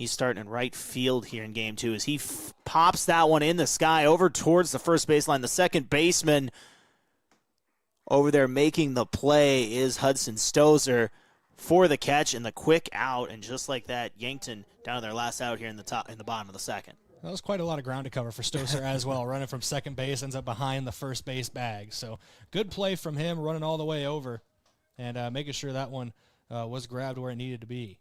He's starting in right field here in game 2 as he pops that one in the sky over towards the first baseline. The second baseman over there making the play is Hudson Stozer for the catch and the quick out. And just like that, Yankton down to their last out here in the bottom of the second. That was quite a lot of ground to cover for Stozer as well. Running from second base, ends up behind the first base bag. So good play from him, running all the way over and making sure that one was grabbed where it needed to be.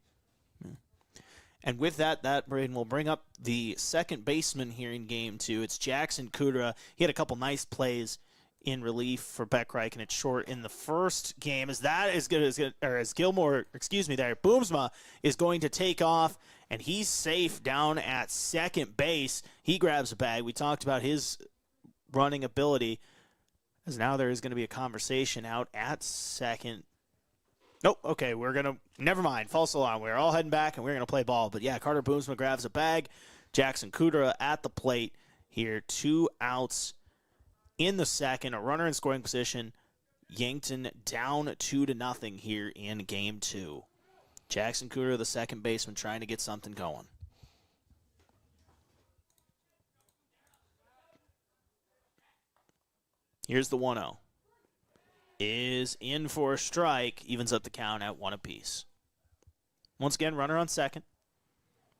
And with that, Brayden will bring up the second baseman here in game 2. It's Jackson Kudra. He had a couple nice plays in relief for Beck Reichen at short in the first game. As Boomsma is going to take off, and he's safe down at second base. He grabs a bag. We talked about his running ability, as now there is going to be a conversation out at second. Nope, okay, never mind, false alarm. We're all heading back, and we're going to play ball. But, yeah, Carter Boomsma grabs a bag. Jackson Kudra at the plate here. 2 outs in the second. A runner in scoring position. Yankton down 2-0 here in game 2. Jackson Kudra, the second baseman, trying to get something going. Here's the 1-0. Is in for a strike, evens up the count at 1 apiece. Once again, runner on second.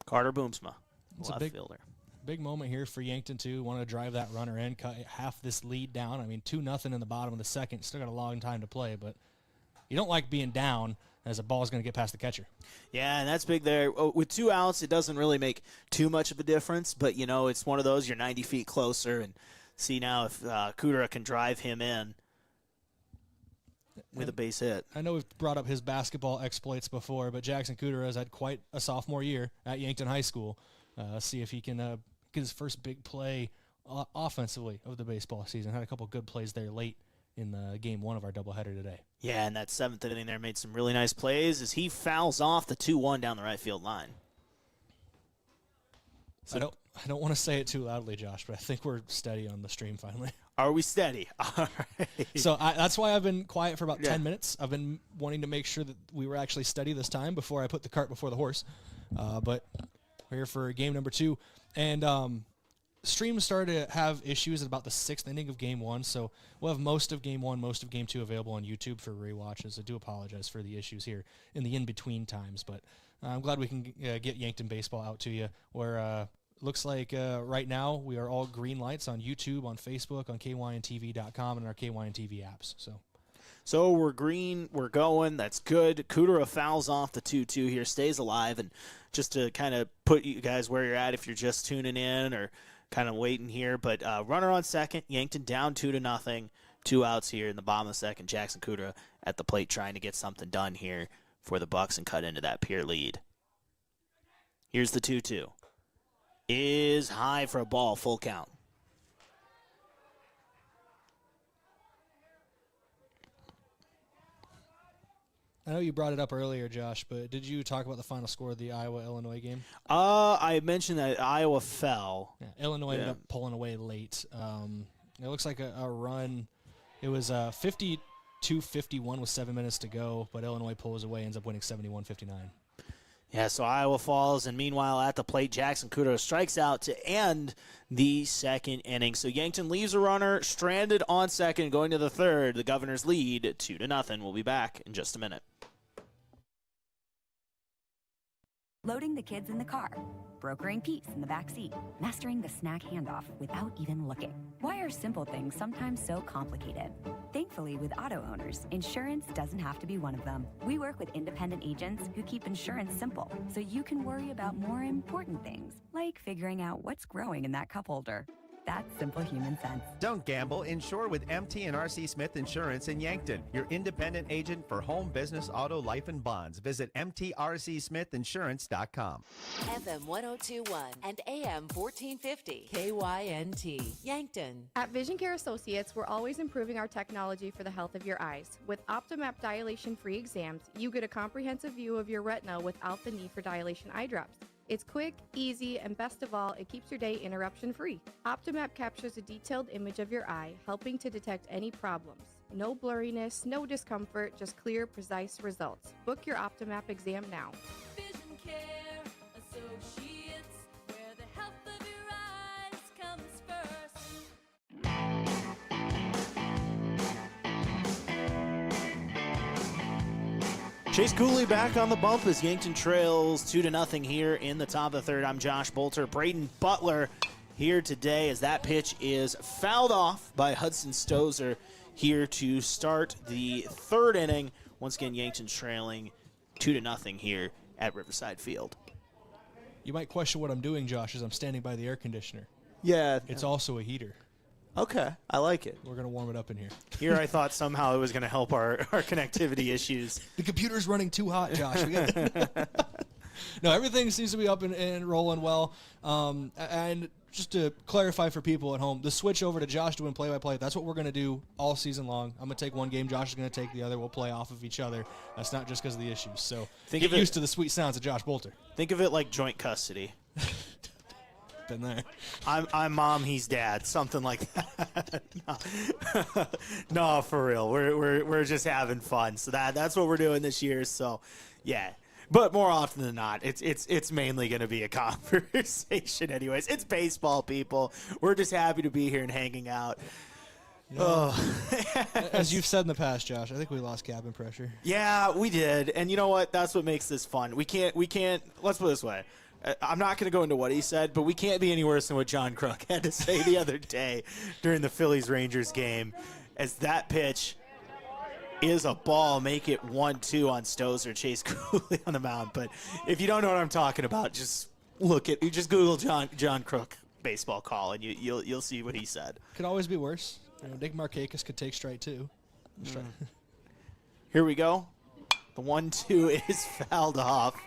Carter Boomsma, left fielder. Big moment here for Yankton, too. Want to drive that runner in, cut half this lead down. I mean, 2-0 in the bottom of the second. Still got a long time to play, but you don't like being down as a ball is going to get past the catcher. Yeah, and that's big there. With 2 outs, it doesn't really make too much of a difference, but, it's one of those, you're 90 feet closer, and see now if Kudra can drive him in with a base hit. I know we've brought up his basketball exploits before, but Jackson Kudra has had quite a sophomore year at Yankton High School. See if he can get his first big play offensively of the baseball season. Had a couple good plays there late in game 1 of our doubleheader today. Yeah, and that 7th inning there made some really nice plays as he fouls off the 2-1 down the right field line. So I don't want to say it too loudly, Josh, but I think we're steady on the stream finally. Are we steady? All right. So that's why I've been quiet for about 10 minutes. I've been wanting to make sure that we were actually steady this time before I put the cart before the horse. But we're here for game number 2. And stream started to have issues at about the 6th inning of game 1. So we'll have most of game 1, most of game 2 available on YouTube for rewatches. I do apologize for the issues here in the in-between times. But I'm glad we can get Yankton baseball out to you. Where looks like right now we are all green lights on YouTube, on Facebook, on kyntv.com, and our KYNTV apps. So we're green, we're going, that's good. Kudra fouls off the 2-2 here, stays alive, and just to kind of put you guys where you're at if you're just tuning in or kind of waiting here, but runner on second, Yankton down 2-0, 2 outs here in the bottom of the second. Jackson Kudra at the plate trying to get something done here for the Bucks and cut into that Pierre lead. Here's the 2-2. Is high for a ball, full count. I know you brought it up earlier, Josh, but did you talk about the final score of the Iowa-Illinois game? I mentioned that Iowa fell. Yeah, Illinois ended up pulling away late. It looks like a run. It was 52-51 with 7 minutes to go, but Illinois pulls away, ends up winning 71-59. Yeah, so Iowa falls, and meanwhile at the plate, Jackson Kudra strikes out to end the second inning. So Yankton leaves a runner stranded on second, going to the third. The Governors lead 2-0. We'll be back in just a minute. Loading the kids in the car, brokering peace in the back seat, mastering the snack handoff without even looking. Why are simple things sometimes so complicated? Thankfully, with auto owners, insurance doesn't have to be one of them. We work with independent agents who keep insurance simple, so you can worry about more important things, like figuring out what's growing in that cup holder. That's simple human sense. Don't gamble. Insure with MT and RC Smith Insurance in Yankton, your independent agent for home, business, auto, life, and bonds. Visit mtrcsmithinsurance.com. FM 1021 and AM 1450 KYNT Yankton. At Vision Care Associates, we're always improving our technology for the health of your eyes. With OptiMap dilation-free exams, you get a comprehensive view of your retina without the need for dilation eye drops. It's quick, easy, and best of all, it keeps your day interruption-free. OptiMap captures a detailed image of your eye, helping to detect any problems. No blurriness, no discomfort, just clear, precise results. Book your OptiMap exam now. Vision Care Associates. Chase Cooley back on the bump as Yankton trails 2-0 here in the top of the third. I'm Josh Boelter. Brayden Butler here today as that pitch is fouled off by Hudson Stozer here to start the third inning. Once again, Yankton trailing 2-0 here at Riverside Field. You might question what I'm doing, Josh, as I'm standing by the air conditioner. Yeah. It's also a heater. Okay, I like it. We're going to warm it up in here. Here I thought somehow it was going to help our connectivity issues. The computer's running too hot, Josh. No, everything seems to be up and rolling well. And just to clarify for people at home, the switch over to Josh doing play-by-play, that's what we're going to do all season long. I'm going to take one game, Josh is going to take the other. We'll play off of each other. That's not just because of the issues. So get used to the sweet sounds of Josh Boelter. Think of it like joint custody. Been there. I'm mom, he's dad, something like that. No, for real. We're just having fun. So that's what we're doing this year. So, yeah. But more often than not, it's mainly going to be a conversation anyways. It's baseball, people. We're just happy to be here and hanging out. As you've said in the past, Josh, I think we lost cabin pressure. Yeah, we did. And you know what? That's what makes this fun. We can't, let's put it this way. I'm not going to go into what he said, but we can't be any worse than what John Crook had to say the other day during the Phillies-Rangers game, as that pitch is a ball. Make it 1-2 on Stozer. Chase Cooley on the mound. But if you don't know what I'm talking about, just Google John Crook baseball call, and you'll see what he said. Could always be worse. Nick Markakis could take strike two. Here we go. The 1-2 is fouled off.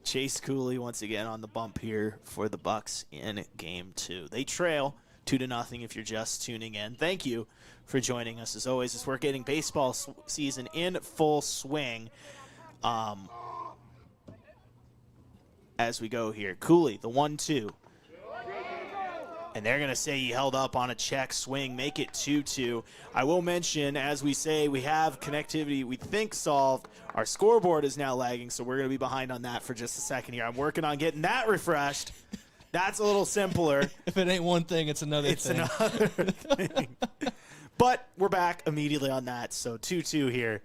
Chase Cooley once again on the bump here for the Bucks in Game 2. They trail 2-0 if you're just tuning in. Thank you for joining us as always as we're getting baseball season in full swing. As we go here, Cooley, the 1-2. And they're going to say he held up on a check swing, make it 2-2. I will mention, as we say, we have connectivity, we think, solved. Our scoreboard is now lagging, so we're going to be behind on that for just a second here. I'm working on getting that refreshed. That's a little simpler. If it ain't one thing, it's another thing. It's another thing. But we're back immediately on that, so 2-2 here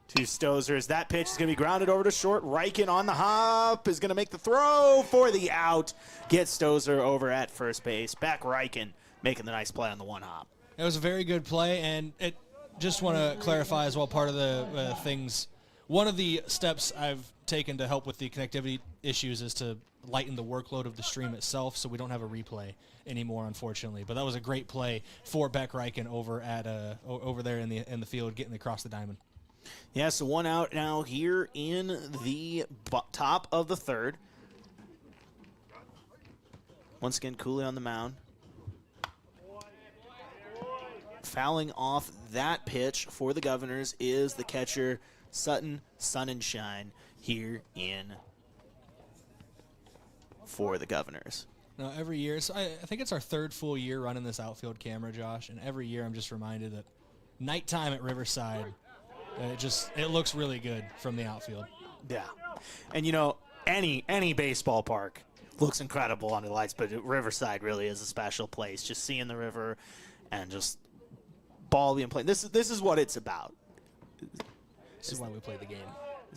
to Stozers. That pitch is going to be grounded over to short. Reichen on the hop is going to make the throw for the out. Get Stozer over at first base. Back Reichen making the nice play on the one hop. It was a very good play, and it just want to clarify as well part of the things. One of the steps I've taken to help with the connectivity issues is to lighten the workload of the stream itself, so we don't have a replay anymore, unfortunately. But that was a great play for Beck Reichen over there in the field, getting across the diamond. Yeah, so one out now here in the top of the third. Once again, Cooley on the mound. Fouling off that pitch for the Governors is the catcher, Sutton Sunshine, here in for the Governors. Now, every year, so I think it's our third full year running this outfield camera, Josh, and every year I'm just reminded that nighttime at Riverside, it looks really good from the outfield. Yeah. And, any baseball park looks incredible under the lights, but Riverside really is a special place. Just seeing the river and just ball being played. This is what it's about. This is why we play the game.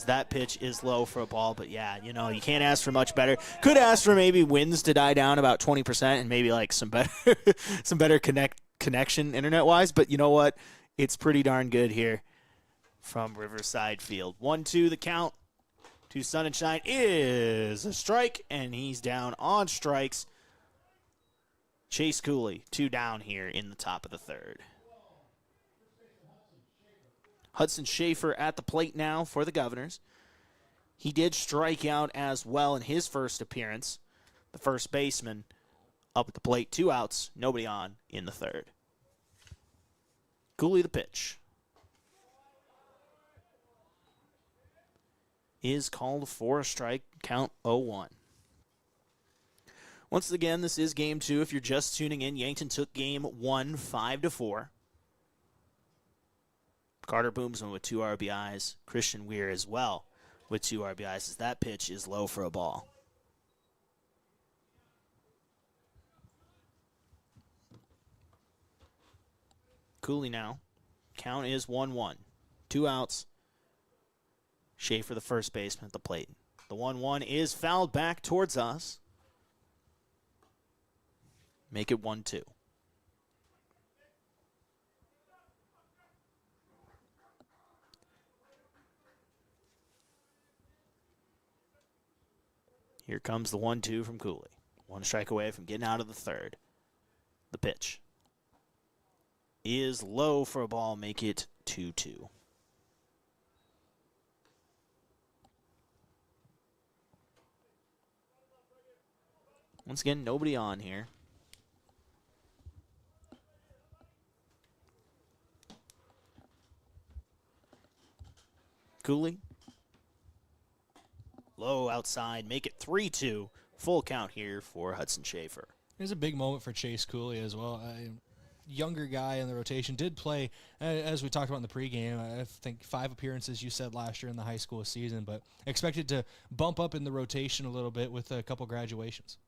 That pitch is low for a ball, but yeah, you can't ask for much better. Could ask for maybe winds to die down about 20% and maybe like some better connection internet-wise, but you know what? It's pretty darn good here from Riverside Field. 1-2 the count to Sunshine is a strike, and he's down on strikes. Chase Cooley, 2 down here in the top of the third. Hudson Schaefer at the plate now for the Governors. He did strike out as well in his first appearance. The first baseman up at the plate, 2 outs, nobody on in the third. Cooley the pitch. Is called for a strike, count 0-1. Once again, this is Game 2. If you're just tuning in, Yankton took Game 1 5-4. Carter Boomsman with 2 RBIs. Christian Weir as well with 2 RBIs as that pitch is low for a ball. Cooley now. Count is 1-1. 2 outs. Schaefer, the first baseman, at the plate. The 1-1 is fouled back towards us. Make it 1-2. Here comes the 1-2 from Cooley. One strike away from getting out of the third. The pitch is low for a ball. Make it 2-2. Once again, nobody on here. Cooley. Low outside. Make it 3-2. Full count here for Hudson Schaefer. It was a big moment for Chase Cooley as well. Younger guy in the rotation, did play, as we talked about in the pregame, I think 5 appearances you said last year in the high school season, but expected to bump up in the rotation a little bit with a couple graduations.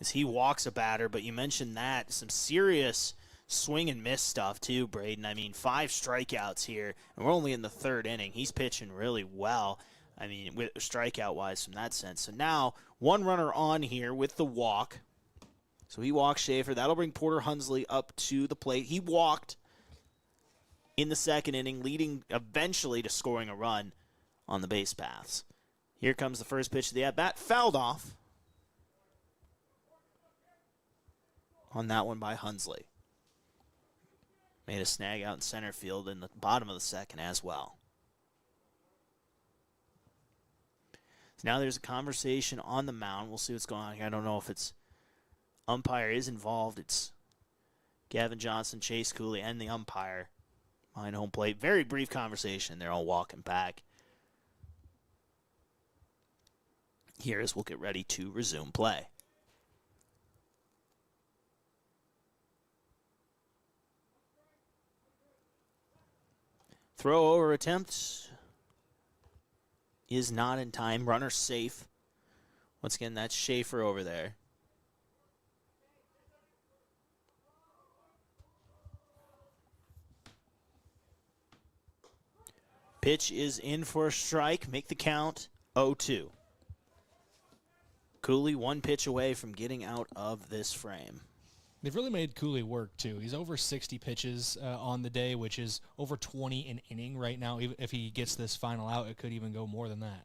As he walks a batter, but you mentioned that, some serious swing and miss stuff too, Brayden. I mean, 5 strikeouts here, and we're only in the third inning. He's pitching really well. I mean, with strikeout-wise from that sense. So now, 1 runner on here with the walk. So he walks Schaefer. That'll bring Porter Hunsley up to the plate. He walked in the second inning, leading eventually to scoring a run on the base paths. Here comes the first pitch of the at-bat. Fouled off on that one by Hunsley. Made a snag out in center field in the bottom of the second as well. So now there's a conversation on the mound. We'll see what's going on here. I don't know if it's umpire is involved. It's Gavin Johnson, Chase Cooley, and the umpire behind home plate. Very brief conversation. They're all walking back. Here as we'll get ready to resume play. Throw over attempt is not in time. Runner safe. Once again, that's Schaefer over there. Pitch is in for a strike. Make the count 0-2. Cooley 1 pitch away from getting out of this frame. They've really made Cooley work, too. He's over 60 pitches on the day, which is over 20 an inning right now. Even if he gets this final out, it could even go more than that.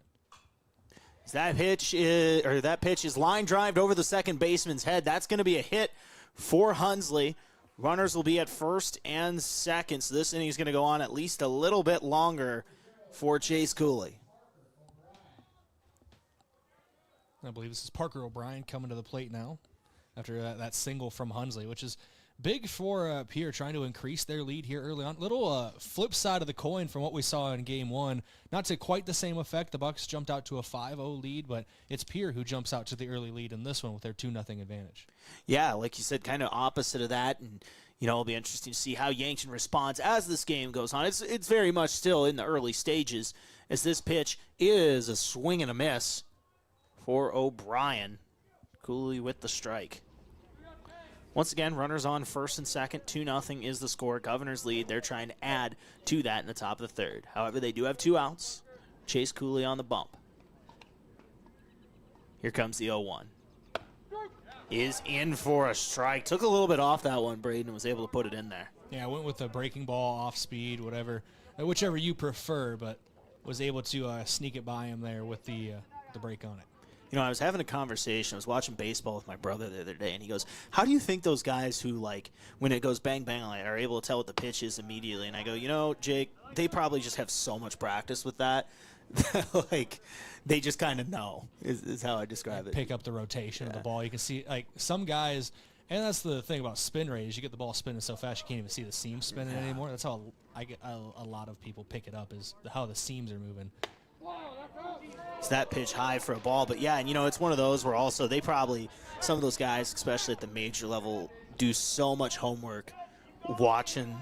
That pitch is line drived over the second baseman's head. That's going to be a hit for Hunsley. Runners will be at first and second, so this inning is going to go on at least a little bit longer for Chase Cooley. I believe this is Parker O'Brien coming to the plate now after that single from Hunsley, which is big for Pierre trying to increase their lead here early on. Little flip side of the coin from what we saw in Game 1. Not to quite the same effect. The Bucs jumped out to a 5-0 lead, but it's Pierre who jumps out to the early lead in this one with their 2-0 advantage. Yeah, like you said, kind of opposite of that, and it'll be interesting to see how Yankton responds as this game goes on. It's very much still in the early stages as this pitch is a swing and a miss for O'Brien. Cooley with the strike. Once again, runners on first and second. 2-0 is the score. Governor's lead. They're trying to add to that in the top of the third. However, they do have 2 outs. Chase Cooley on the bump. Here comes the 0-1. Is in for a strike. Took a little bit off that one, Brayden, was able to put it in there. Yeah, I went with the breaking ball, off speed, whichever you prefer, but was able to sneak it by him there with the break on it. I was having a conversation. I was watching baseball with my brother the other day, and he goes, how do you think those guys who, when it goes bang, bang, are able to tell what the pitch is immediately? And I go, Jake, they probably just have so much practice with that. They just kind of know, is how I describe it. Pick up the rotation of the ball. You can see, some guys, and that's the thing about spin rate, is you get the ball spinning so fast you can't even see the seam spinning anymore. That's how I get a lot of people pick it up, is how the seams are moving. It's that pitch high for a ball. But, yeah, and, it's one of those where also some of those guys, especially at the major level, do so much homework watching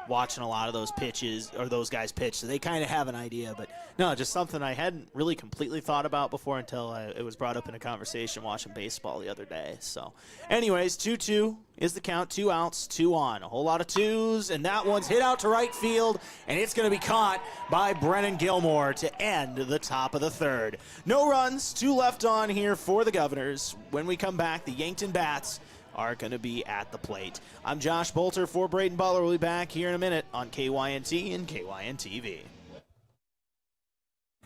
watching a lot of those pitches or those guys pitch, so they kind of have an idea. But no, just something I hadn't really completely thought about before until it was brought up in a conversation watching baseball the other day. So anyways, 2-2 is the count, 2 outs, 2 on. A whole lot of twos, and that one's hit out to right field, and it's going to be caught by Brennan Gilmore to end the top of the third. No runs, 2 left on here for the Governors. When we come back, the Yankton Bats are going to be at the plate. I'm Josh Boelter for Brayden Butler. We'll be back here in a minute on KYNT and KYN-TV.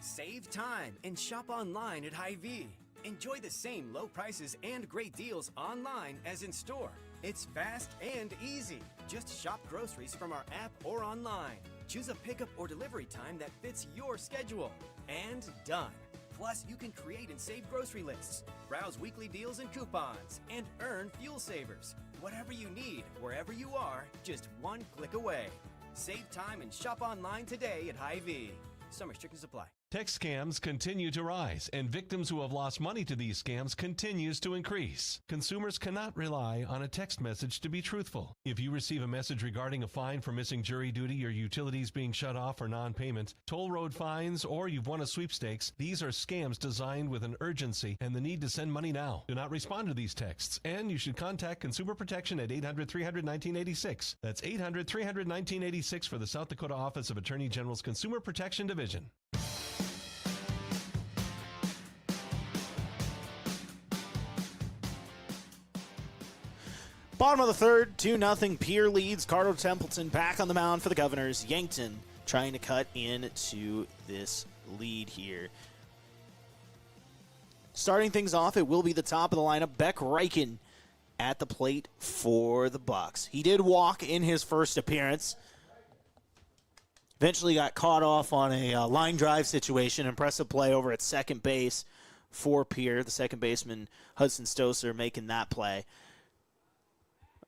Save time and shop online at Hy-Vee. Enjoy the same low prices and great deals online as in store. It's fast and easy. Just shop groceries from our app or online. Choose a pickup or delivery time that fits your schedule. And done. Plus, you can create and save grocery lists, browse weekly deals and coupons, and earn fuel savers. Whatever you need, wherever you are, just one click away. Save time and shop online today at Hy-Vee. Some restrictions apply. Text scams continue to rise, and victims who have lost money to these scams continues to increase. Consumers cannot rely on a text message to be truthful. If you receive a message regarding a fine for missing jury duty or utilities being shut off for non-payment, toll road fines, or you've won a sweepstakes, these are scams designed with an urgency and the need to send money now. Do not respond to these texts, and you should contact Consumer Protection at 800-300-1986. That's 800-300-1986 for the South Dakota Office of Attorney General's Consumer Protection Division. Bottom of the third, 2-0. Pierre leads. Carter Templeton back on the mound for the Governors. Yankton trying to cut into this lead here. Starting things off, it will be the top of the lineup. Beck Reichen at the plate for the Bucks. He did walk in his first appearance. Eventually got caught off on a line drive situation. Impressive play over at second base for Pierre. The second baseman, Hudson Stoser, making that play.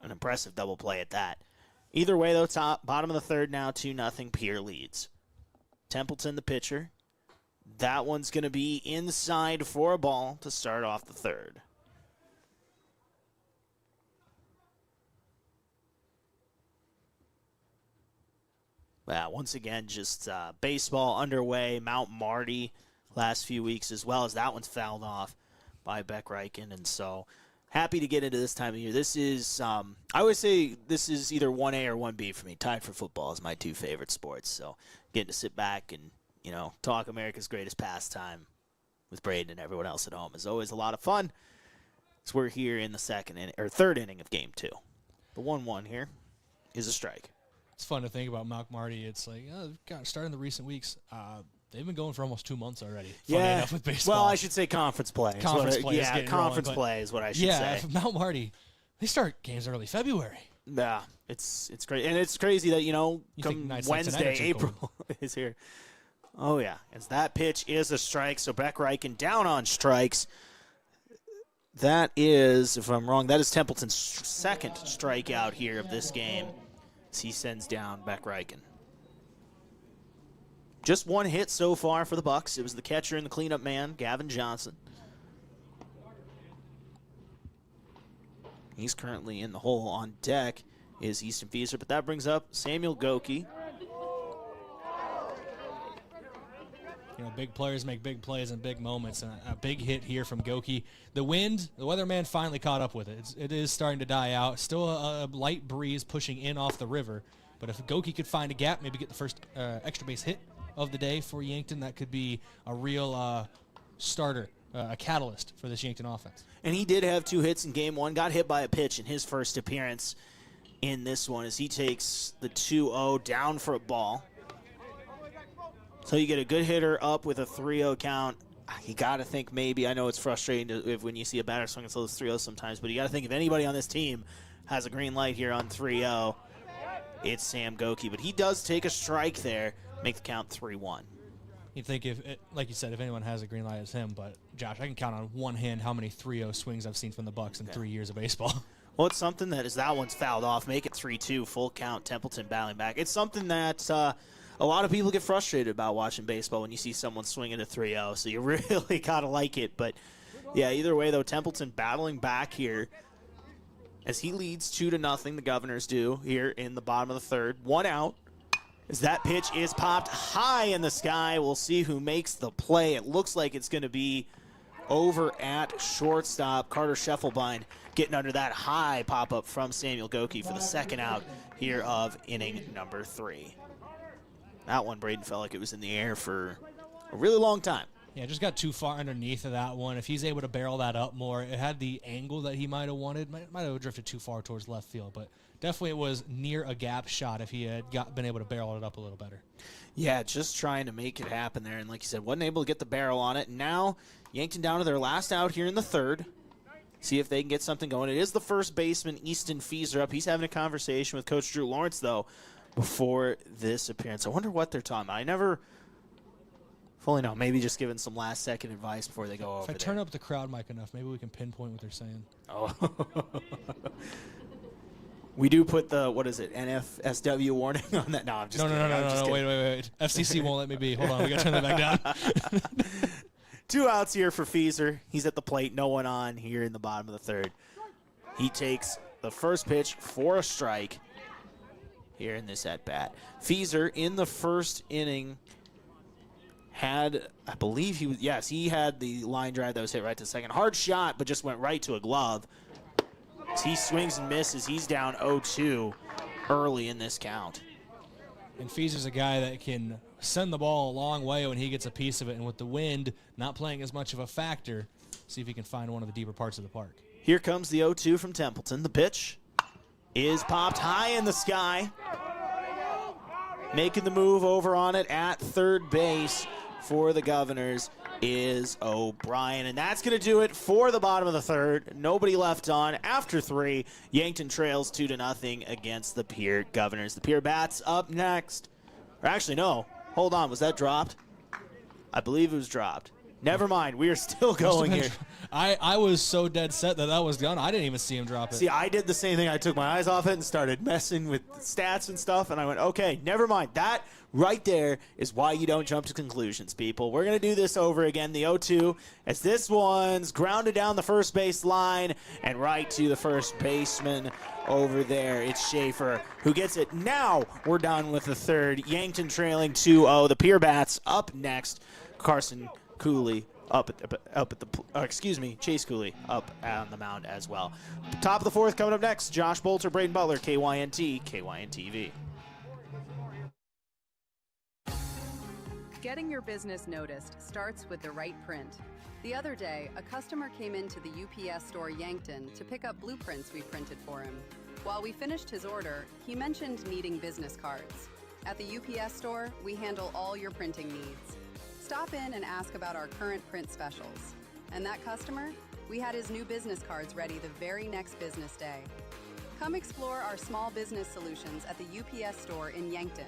An impressive double play at that. Either way, though, bottom of the third now, 2-0. Pierre leads. Templeton, the pitcher. That one's going to be inside for a ball to start off the third. Well, once again, just baseball underway. Mount Marty last few weeks as well, as that one's fouled off by Beck Reichen. And so happy to get into this time of year. This is, I always say this is either 1A or 1B for me. Tied for football is my 2 favorite sports. So getting to sit back and, talk America's greatest pastime with Brayden and everyone else at home is always a lot of fun. So we're here in the third inning of game 2. The 1-1 here is a strike. It's fun to think about Mount Marty. It's like, starting the recent weeks, they've been going for almost 2 months already. Funny enough with baseball. Well, I should say conference play. Conference play is what I should say. Yeah, Mount Marty, they start games early February. Yeah, it's great. And it's crazy that, come Wednesday, April is here. Oh, yeah. As that pitch is a strike, so Beck Reichen down on strikes. That is, if I'm wrong, that is Templeton's second strikeout here of this game. As he sends down Beck Reichen. Just one hit so far for the Bucks. It was the catcher and the cleanup man, Gavin Johnson. He's currently in the hole. On deck is Easton Fieser, but that brings up Samuel Gouki. Big players make big plays in big moments, and a big hit here from Gouki. The wind, the weatherman finally caught up with it. It is starting to die out. Still a light breeze pushing in off the river, but if Gouki could find a gap, maybe get the first extra base hit of the day for Yankton, that could be a real starter, a catalyst for this Yankton offense. And he did have 2 hits in game 1, got hit by a pitch in his first appearance in this one as he takes the 2-0 down for a ball. So you get a good hitter up with a 3-0 count. You got to think maybe, I know it's frustrating when you see a batter swing until it's 3-0 sometimes, but you got to think if anybody on this team has a green light here on 3-0, it's Sam Gouki. But he does take a strike there, make the count 3-1. You'd think, like you said, if anyone has a green light, it's him. But, Josh, I can count on one hand how many 3-0 swings I've seen from the Bucks in 3 years of baseball. Well, it's something that that one's fouled off. Make it 3-2, full count, Templeton battling back. It's something that a lot of people get frustrated about watching baseball when you see someone swinging a 3-0, so you really got to like it. But, yeah, either way, though, Templeton battling back here. as he leads 2-0. The Governors do here in the bottom of the third. 1 out. As that pitch is popped high in the sky, we'll see who makes the play. It looks like it's going to be over at shortstop. Carter Scheffelbein getting under that high pop-up from Samuel Gouki for the second out here of inning number 3. That one, Brayden felt like it was in the air for a really long time. Yeah, just got too far underneath of that one. If he's able to barrel that up more, it had the angle that he might have wanted. Might have drifted too far towards left field, but definitely it was near a gap shot if he had been able to barrel it up a little better. Yeah, just trying to make it happen there. And like you said, wasn't able to get the barrel on it. Now, Yankton down to their last out here in the third. See if they can get something going. It is the first baseman, Easton Fieser, up. He's having a conversation with Coach Drew Lawrence, though, before this appearance. I wonder what they're talking about. I never fully know. Maybe just giving some last-second advice before they go over there. If I turn up the crowd mic enough, maybe we can pinpoint what they're saying. Oh. We do put the, what is it, NFSW warning on that? No, I'm just kidding. No, wait. FCC won't let me be. Hold on, we got to turn that back down. 2 outs here for Fieser. He's at the plate, no one on here in the bottom of the third. He takes the first pitch for a strike here in this at-bat. Fieser in the first inning had, I believe he had the line drive that was hit right to second. Hard shot, but just went right to a glove. As he swings and misses, he's down 0-2 early in this count. And Fieser's a guy that can send the ball a long way when he gets a piece of it, and with the wind not playing as much of a factor, see if he can find one of the deeper parts of the park. Here comes the 0-2 from Templeton. The pitch is popped high in the sky. Making the move over on it at third base for the Governors is O'Brien. And that's going to do it for the bottom of the third. Nobody left on. After 3, Yankton trails 2-0 against the Pierre Governors. The Pierre bats up next. Or actually, no. Hold on. Was that dropped? I believe it was dropped. Never mind. We are still going here. I was so dead set that was done. I didn't even see him drop it. See, I did the same thing. I took my eyes off it and started messing with stats and stuff, and I went, okay, never mind. That right there is why you don't jump to conclusions, people. We're going to do this over again, the 0-2, as this one's grounded down the first base line and right to the first baseman over there. It's Schaefer who gets it. Now we're done with the third. Yankton trailing 2-0. The Pierre bats up next. Carson Cooley Chase Cooley up on the mound as well. Top of the fourth coming up next. Josh Boelter, Brayden Butler, KYNT, KYNTV. Getting your business noticed starts with the right print. The other day, a customer came into the UPS store Yankton to pick up blueprints we printed for him. While we finished his order, he mentioned needing business cards. At the UPS store, we handle all your printing needs. Stop in and ask about our current print specials. And that customer, we had his new business cards ready the very next business day. Come explore our small business solutions at the UPS store in Yankton.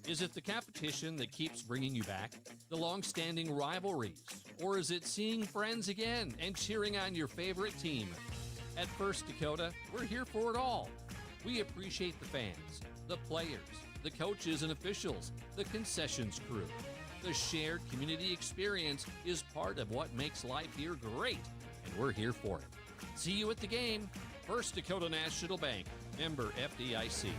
Is it the competition that keeps bringing you back? The long-standing rivalries? Or is it seeing friends again and cheering on your favorite team? At First Dakota, we're here for it all. We appreciate the fans, the players, the coaches and officials, the concessions crew. The shared community experience is part of what makes life here great, and we're here for it. See you at the game. First Dakota National Bank, member FDIC.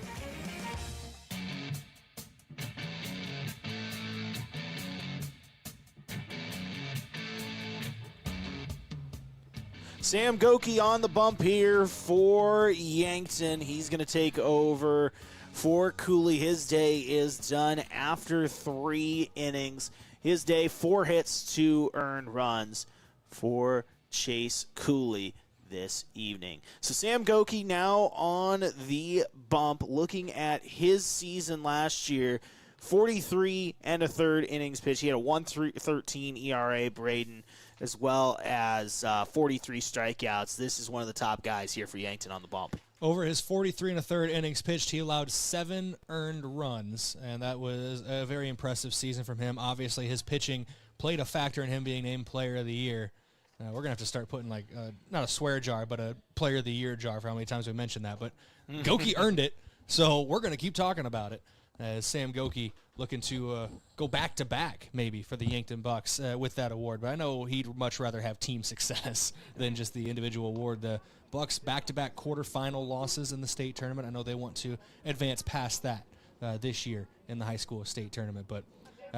Sam Gouki on the bump here for Yankton. He's going to take over for Cooley. His day is done after 3 innings. His day, 4 hits, 2 earned runs for Chase Cooley this evening. So Sam Gouki now on the bump, looking at his season last year. 43 and a third innings pitch. He had a 1.13 ERA, Brayden, as well as 43 strikeouts. This is one of the top guys here for Yankton on the bump. Over his 43 and a third innings pitched, he allowed 7 earned runs, and that was a very impressive season from him. Obviously, his pitching played a factor in him being named Player of the Year. We're going to have to start putting, not a swear jar, but a Player of the Year jar for how many times we mentioned that. But Gouki earned it, so we're going to keep talking about it. as Sam Gouki looking to go back-to-back maybe for the Yankton Bucks with that award. But I know he'd much rather have team success than just the individual award. The Bucks back-to-back quarterfinal losses in the state tournament. I know they want to advance past that this year in the high school state tournament. But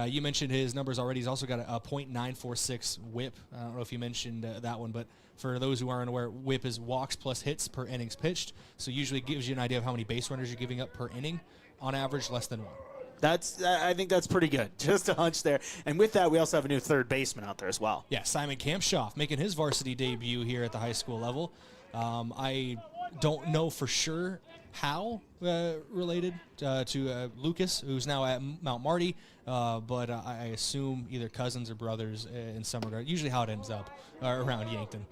you mentioned his numbers already. He's also got a .946 whip. I don't know if you mentioned that one, but for those who aren't aware, whip is walks plus hits per innings pitched. So usually gives you an idea of how many base runners you're giving up per inning. On average, less than one. I think that's pretty good. Just a hunch there. And with that, we also have a new third baseman out there as well. Yeah, Simon Kampshoff making his varsity debut here at the high school level. I don't know for sure how related to Lucas, who's now at Mount Marty, but I assume either cousins or brothers in some regard. Usually how it ends up around Yankton.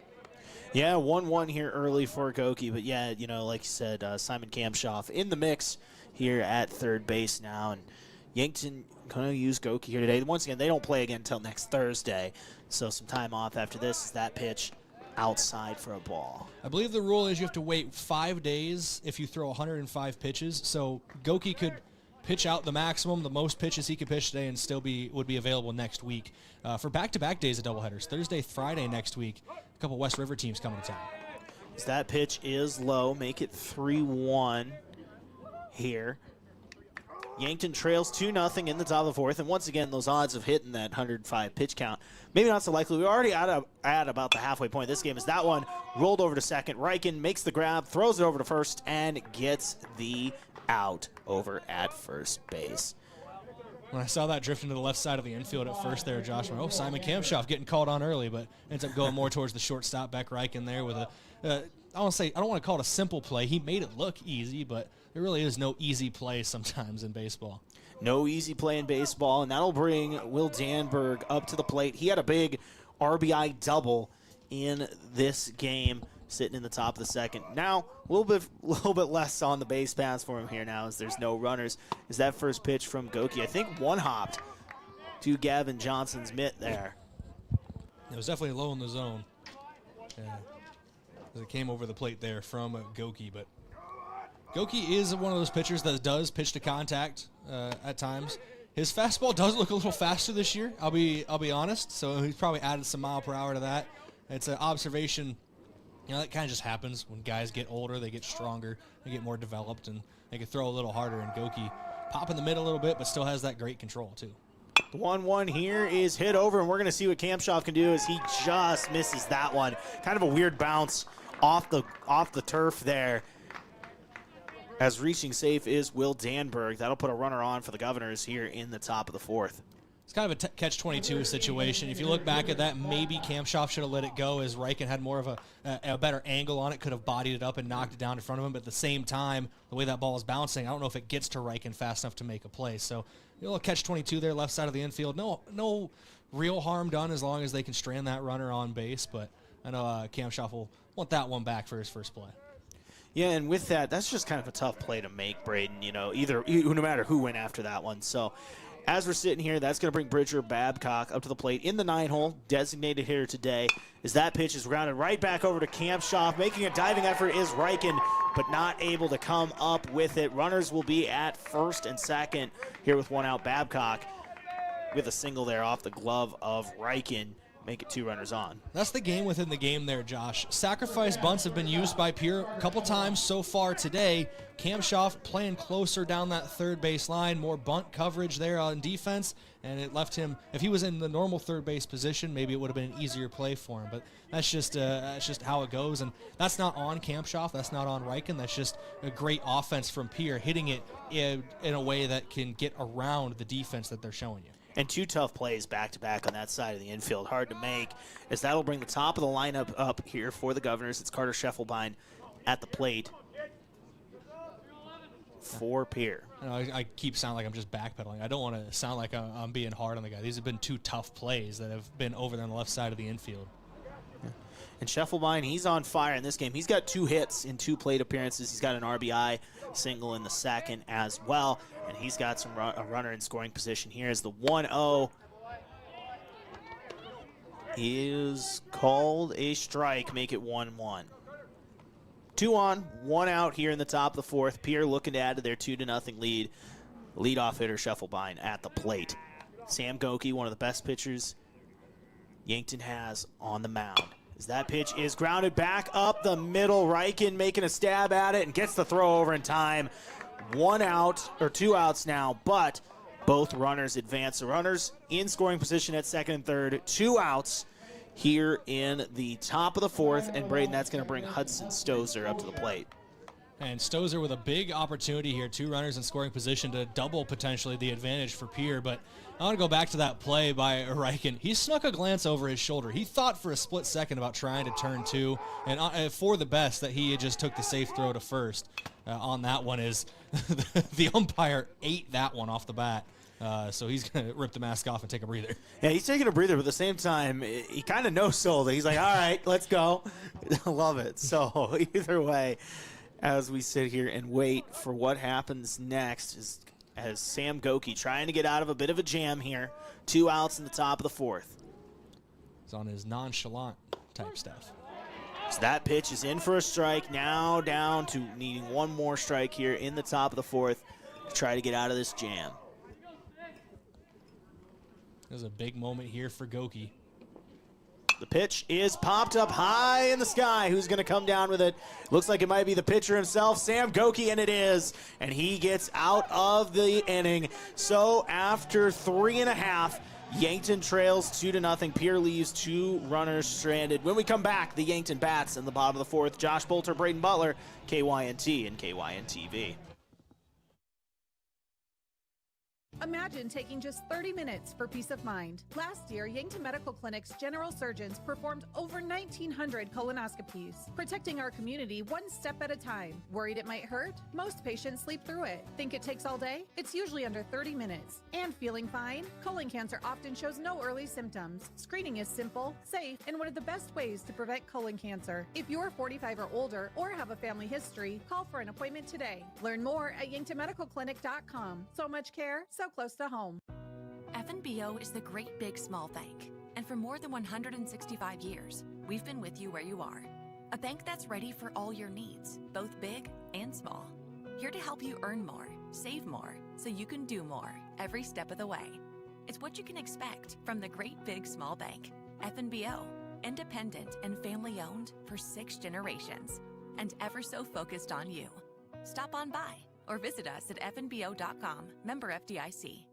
Yeah, 1-1 here early for Gouki, but yeah, like you said, Simon Kampshoff in the mix here at third base now, and Yankton going to use Gouki here today. Once again, they don't play again until next Thursday, so some time off after this is that pitch outside for a ball. I believe the rule is you have to wait 5 days if you throw 105 pitches, so Gouki could pitch out the maximum, the most pitches he could pitch today, and still would be available next week. For back-to-back days of doubleheaders, Thursday, Friday next week, a couple West River teams coming to town. As that pitch is low, make it 3-1 here. Yankton trails 2-0 in the top of the fourth, and once again, those odds of hitting that 105 pitch count, maybe not so likely. We're already at about the halfway point of this game as that one rolled over to second. Reichen makes the grab, throws it over to first, and gets the out over at first base. When I saw that drifting to the left side of the infield at first there, Josh, Simon Kampshoff getting called on early, but ends up going more towards the shortstop, Beck Reichen there with I don't want to call it a simple play. He made it look easy, but there really is no easy play sometimes in baseball. No easy play in baseball, and that'll bring Will Danberg up to the plate. He had a big RBI double in this game, sitting in the top of the second. Now, a little bit less on the base paths for him here now as there's no runners. Is that first pitch from Gouki? I think one-hopped to Gavin Johnson's mitt there. It was definitely low in the zone. It came over the plate there from Gouki, but Gouki is one of those pitchers that does pitch to contact at times. His fastball does look a little faster this year. I'll be honest. So he's probably added some mile per hour to that. It's an observation. That kind of just happens when guys get older. They get stronger. They get more developed, and they can throw a little harder. And Gouki pop in the mid a little bit, but still has that great control too. The 1-1 here is hit over, and we're going to see what Kampshoff can do as he just misses that one. Kind of a weird bounce off the turf there. As reaching safe is Will Danberg. That'll put a runner on for the Governors here in the top of the fourth. It's kind of a catch-22 situation. If you look back at that, maybe Kampshoff should have let it go as Reichen had more of a better angle on it, could have bodied it up and knocked it down in front of him. But at the same time, the way that ball is bouncing, I don't know if it gets to Reichen fast enough to make a play. So a little catch-22 there, left side of the infield. No real harm done as long as they can strand that runner on base. But I know Kampshoff will want that one back for his first play. Yeah, and with that, that's just kind of a tough play to make, Brayden, no matter who went after that one. So as we're sitting here, that's going to bring Bridger Babcock up to the plate in the 9-hole, designated hitter today, as that pitch is grounded right back over to Kampshoff. Making a diving effort is Reichen, but not able to come up with it. Runners will be at first and second here with one out. Babcock with a single there off the glove of Reichen. Make it 2 runners on. That's the game within the game there, Josh. Sacrifice bunts have been used by Pierre a couple times so far today. Kampshoff playing closer down that third base line, more bunt coverage there on defense, and it left him, if he was in the normal third base position, maybe it would have been an easier play for him. But that's just how it goes, and that's not on Kampshoff, that's not on Reichen. That's just a great offense from Pierre, hitting it in a way that can get around the defense that they're showing you. And 2 tough plays back-to-back on that side of the infield. Hard to make, as that'll bring the top of the lineup up here for the Governors. It's Carter Scheffelbein at the plate for Pierre. I keep sounding like I'm just backpedaling. I don't want to sound like I'm being hard on the guy. These have been 2 tough plays that have been over there on the left side of the infield. Yeah. And Scheffelbein, he's on fire in this game. He's got 2 hits in 2 plate appearances. He's got an RBI single in the second as well. And he's got a runner in scoring position here as the 1-0 is called a strike, make it 1-1. 2 on, 1 out here in the top of the fourth. Pierre looking to add to their 2-0 lead leadoff hitter Scheffelbein at the plate. Sam Gouki, one of the best pitchers Yankton has on the mound. As that pitch is grounded back up the middle, Reichen making a stab at it and gets the throw over in time. 1 out, or 2 outs now, but both runners advance. The runners in scoring position at second and third. 2 outs here in the top of the fourth, and Brayden, that's going to bring Hudson Stozer up to the plate. And Stozer with a big opportunity here, 2 runners in scoring position to double potentially the advantage for Pierre. But I want to go back to that play by Reichen. He snuck a glance over his shoulder. He thought for a split second about trying to turn 2, and for the best that he just took the safe throw to first. On that one is the umpire ate that one off the bat. So he's going to rip the mask off and take a breather. Yeah, he's taking a breather, but at the same time, he kind of no-sold it. He's like, all right, let's go. I love it. So either way, as we sit here and wait for what happens next, as Sam Gouki trying to get out of a bit of a jam here. 2 outs in the top of the fourth. He's on his nonchalant type stuff. So that pitch is in for a strike. Now down to needing 1 more strike here in the top of the fourth to try to get out of this jam. There's a big moment here for Gouki. The pitch is popped up high in the sky. Who's going to come down with it? Looks like it might be the pitcher himself, Sam Gouki, and it is. And he gets out of the inning. So after 3.5, Yankton trails 2-0. Pierre leaves 2 runners stranded. When we come back, the Yankton bats in the bottom of the fourth. Josh Boelter, Brayden Butler, KYNT and KYN-TV. Imagine taking just 30 minutes for peace of mind. Last year, Yankton Medical Clinic's general surgeons performed over 1,900 colonoscopies, protecting our community 1 step at a time. Worried it might hurt? Most patients sleep through it. Think it takes all day? It's usually under 30 minutes. And feeling fine? Colon cancer often shows no early symptoms. Screening is simple, safe, and one of the best ways to prevent colon cancer. If you're 45 or older or have a family history, call for an appointment today. Learn more at yanktonmedicalclinic.com. So much care, so close to home. FNBO is the great big small bank, and for more than 165 years, we've been with you where you are. A bank that's ready for all your needs, both big and small. Here to help you earn more, save more, so you can do more every step of the way. It's what you can expect from the great big small bank. FNBO, independent and family owned for 6 generations, and ever so focused on you. Stop on by or visit us at fnbo.com. Member FDIC.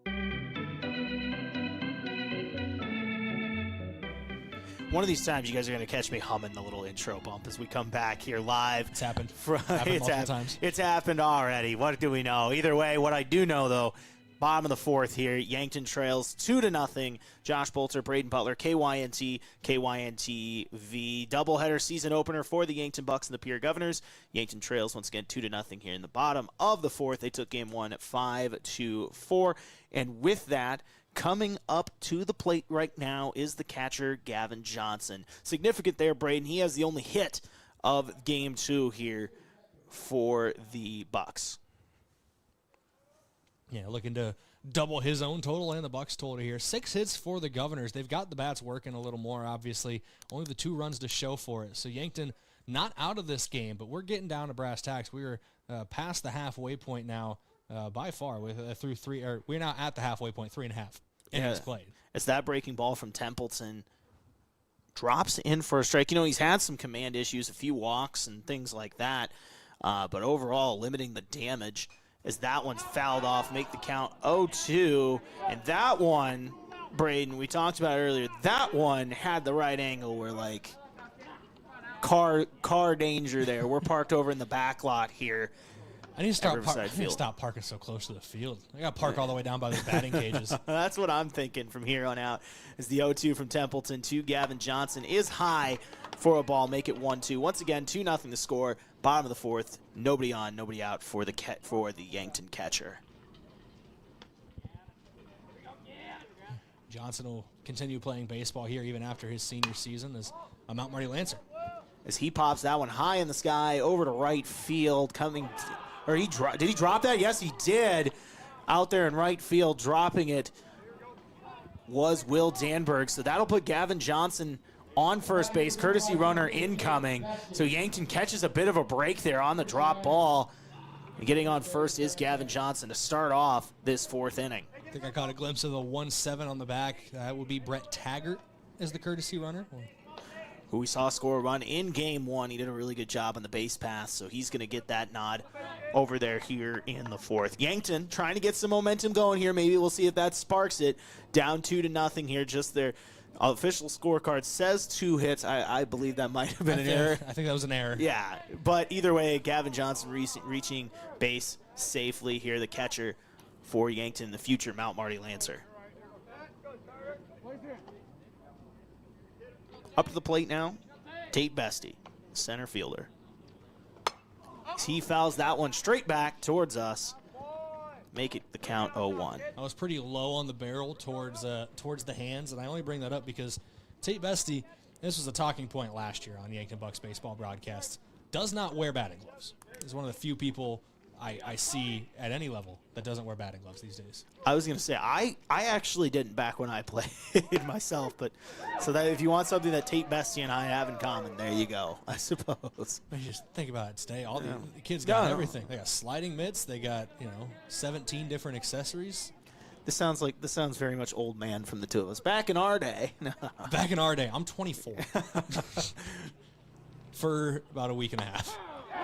One of these times, you guys are going to catch me humming the little intro bump as we come back here live. It's happened. Multiple times. It's happened already. What do we know? Either way, what I do know, though, bottom of the fourth here, Yankton trails 2-0. Josh Boelter, Brayden Butler, KYNT, KYNT-V. Doubleheader season opener for the Yankton Bucks and the Pierre Governors. Yankton trails once again 2-0 here in the bottom of the fourth. They took game 1 at 5-4. And with that, coming up to the plate right now is the catcher, Gavin Johnson. Significant there, Brayden. He has the only hit of game 2 here for the Bucks. Yeah, looking to double his own total and the Bucks total here. 6 hits for the Governors. They've got the bats working a little more, obviously. Only the 2 runs to show for it. So Yankton not out of this game, but we're getting down to brass tacks. We are past the halfway point now by far. Through 3, or we're now at the halfway point, 3.5 innings played. It's that breaking ball from Templeton. Drops in for a strike. You know, he's had some command issues, a few walks and things like that. But overall, limiting the damage. As that one's fouled off, make the count 0-2. And that one, Brayden, we talked about earlier, that one had the right angle where, like, car danger there. We're parked over in the back lot here. I need to stop parking so close to the field. I got to park all the way down by the batting cages. That's what I'm thinking from here on out. As the 0-2 from Templeton to Gavin Johnson is high for a ball, make it 1-2. Once again, 2-0 to score. Bottom of the fourth, nobody on, nobody out for the Yankton catcher. Johnson will continue playing baseball here even after his senior season as a Mount Marty Lancer. As he pops that one high in the sky over to right field, did he drop that? Yes, he did. Out there in right field, dropping it was Will Danberg. So that'll put Gavin Johnson on first base, courtesy runner incoming. So Yankton catches a bit of a break there on the drop ball. And getting on first is Gavin Johnson to start off this 4th inning. I think I caught a glimpse of the 1-7 on the back. That would be Brett Taggart as the courtesy runner. Who we saw score a run in game 1. He did a really good job on the base pass, so he's going to get that nod over there here in the 4th. Yankton trying to get some momentum going here. Maybe we'll see if that sparks it. Down 2-0 here. Just their official scorecard says 2 hits. I believe that might have been an error. I think that was an error. Yeah, but either way, Gavin Johnson reaching base safely here, the catcher for Yankton, the future Mount Marty Lancer. Up to the plate now, Tate Bestie, center fielder. He fouls that one straight back towards us. Make it the count 0-1. I was pretty low on the barrel towards the hands, and I only bring that up because Tate Bestie, this was a talking point last year on Yankton Bucks baseball broadcasts, does not wear batting gloves. He's one of the few people I see at any level that doesn't wear batting gloves these days. I was going to say, I actually didn't back when I played myself, but so that if you want something that Tate Bestie and I have in common, there you go, I suppose. You just think about it today. All the kids got everything. They got sliding mitts. They got 17 different accessories. This sounds very much old man from the two of us. Back in our day. Back in our day. I'm 24. For about a week and a half.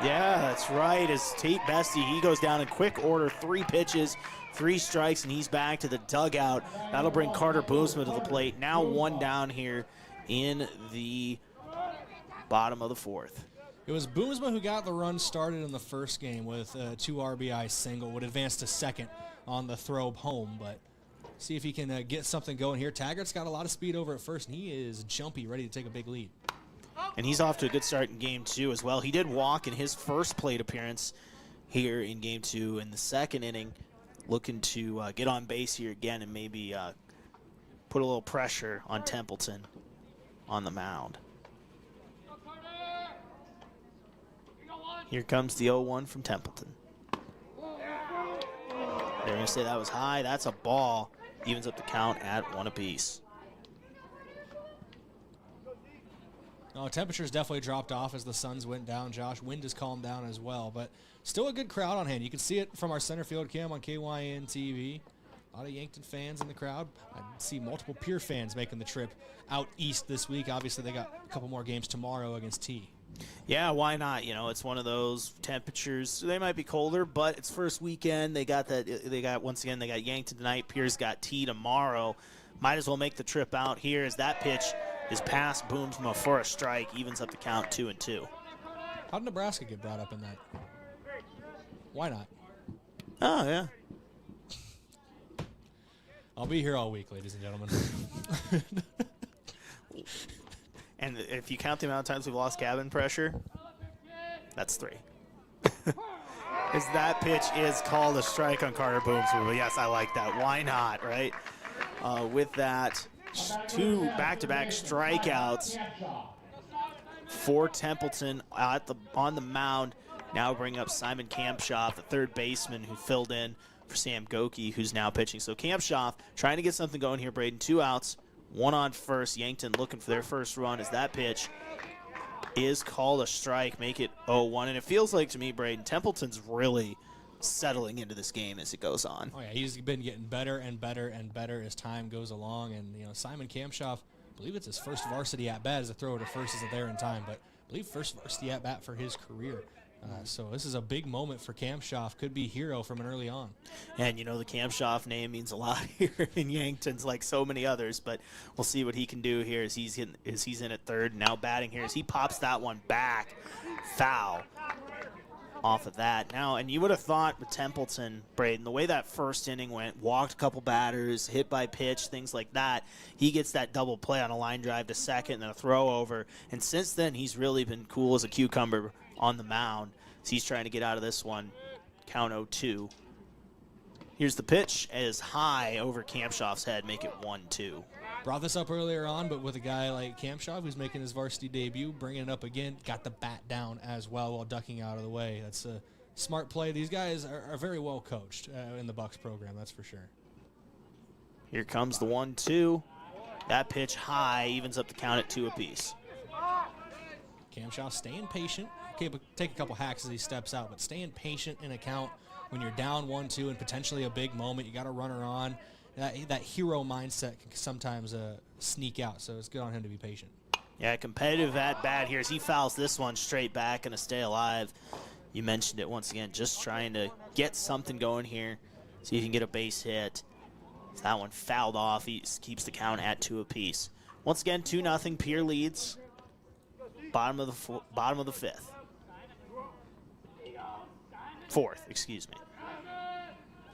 Yeah, that's right. As Tate Bestie, he goes down in quick order, 3 pitches, 3 strikes, and he's back to the dugout. That'll bring Carter Boomsma to the plate. Now 1 down here in the bottom of the 4th. It was Boomsma who got the run started in the first game with a 2 RBI single. Would advance to second on the throw home, but see if he can get something going here. Taggart's got a lot of speed over at first, and he is jumpy, ready to take a big lead. And he's off to a good start in game 2 as well. He did walk in his first plate appearance here in game 2 in the 2nd inning, looking to get on base here again and maybe put a little pressure on Templeton on the mound. Here comes the 0-1 from Templeton. They're going to say that was high. That's a ball. Evens up the count at 1 apiece. No, temperatures definitely dropped off as the suns went down, Josh. Wind has calmed down as well, but still a good crowd on hand. You can see it from our center field cam on KYN TV. A lot of Yankton fans in the crowd. I see multiple Pierre fans making the trip out east this week. Obviously, they got a couple more games tomorrow against T. Yeah, why not? It's one of those temperatures. They might be colder, but it's first weekend. They got Yankton tonight. Pierre's got T tomorrow. Might as well make the trip out here as that pitch is past Boomsma for a strike. Evens up the count 2-2. How did Nebraska get brought up in that? Why not? Oh, yeah. I'll be here all week, ladies and gentlemen. And if you count the amount of times we've lost cabin pressure, that's 3. As that pitch is called a strike on Carter Boomsma. But yes, I like that. Why not, right? With that, 2 back-to-back strikeouts for Templeton on the mound. Now bring up Simon Kampshoff, the third baseman who filled in for Sam Gouki, who's now pitching. So Kampshoff trying to get something going here, Brayden. 2 outs, 1 on first. Yankton looking for their first run as that pitch is called a strike, make it 0-1. And it feels like to me, Brayden, Templeton's really settling into this game as it goes on. Oh yeah, he's been getting better and better and better as time goes along. And Simon Kampshoff, I believe it's his first varsity at bat as a thrower to first isn't there in time, but I believe first varsity at bat for his career. So this is a big moment for Kampshoff. Could be hero from an early on. And the Kampshoff name means a lot here in Yankton's, like so many others. But we'll see what he can do here as he's in at third. Now batting here as he pops that one back, foul off of that. Now, and you would have thought with Templeton, Brayden, the way that first inning went, walked a couple batters, hit by pitch, things like that, he gets that double play on a line drive to second and then a throw over. And since then, he's really been cool as a cucumber on the mound. So he's trying to get out of this one. Count 0-2. Here's the pitch as high over Kampshoff's head, make it 1-2. Brought this up earlier on, but with a guy like Kampshoff who's making his varsity debut, bringing it up again, got the bat down as well while ducking out of the way. That's a smart play. These guys are very well coached in the Bucks program, that's for sure. Here comes the 1-2. That pitch high evens up the count at 2 apiece. Kampshoff staying patient, take a couple hacks as he steps out, but staying patient in a count when you're down 1-2 and potentially a big moment, you got a runner on. That hero mindset can sometimes sneak out, so it's good on him to be patient. Yeah, competitive at bat here as he fouls this one straight back and to stay alive. You mentioned it once again, just trying to get something going here, see if you can get a base hit. That one fouled off. He keeps the count at 2 apiece. Once again, 2-0. Pierre leads. Bottom of the fifth. Fourth, excuse me.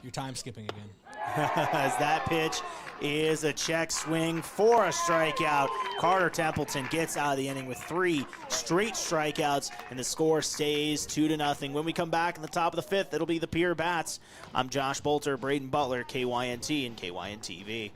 You're time skipping again. As that pitch is a check swing for a strikeout. Carter Templeton gets out of the inning with 3 straight strikeouts, and the score stays 2-0. When we come back in the top of the fifth, it'll be the Pierre Bats. I'm Josh Boelter, Brayden Butler, KYNT and KYNTV.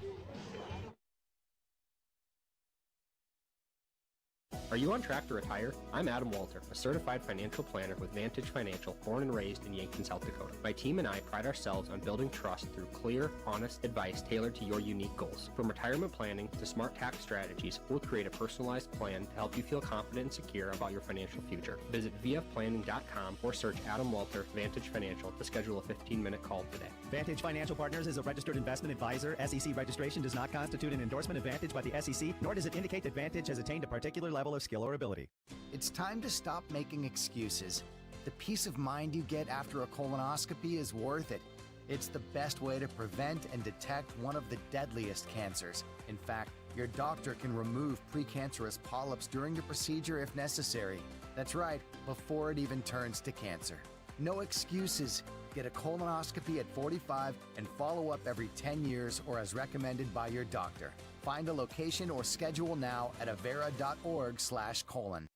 Are you on track to retire? I'm Adam Boelter, a certified financial planner with Vantage Financial, born and raised in Yankton, South Dakota. My team and I pride ourselves on building trust through clear, honest advice tailored to your unique goals. From retirement planning to smart tax strategies, we'll create a personalized plan to help you feel confident and secure about your financial future. Visit vfplanning.com or search Adam Boelter, Vantage Financial, to schedule a 15-minute call today. Vantage Financial Partners is a registered investment advisor. SEC registration does not constitute an endorsement of Vantage by the SEC, nor does it indicate that Vantage has attained a particular level of skill or ability. It's time to stop making excuses. The peace of mind you get after a colonoscopy is worth it. It's the best way to prevent and detect one of the deadliest cancers. In fact, your doctor can remove precancerous polyps during the procedure if necessary. That's right, before it even turns to cancer. No excuses. Get a colonoscopy at 45 and follow up every 10 years or as recommended by your doctor. Find a location or schedule now at avera.org/colon.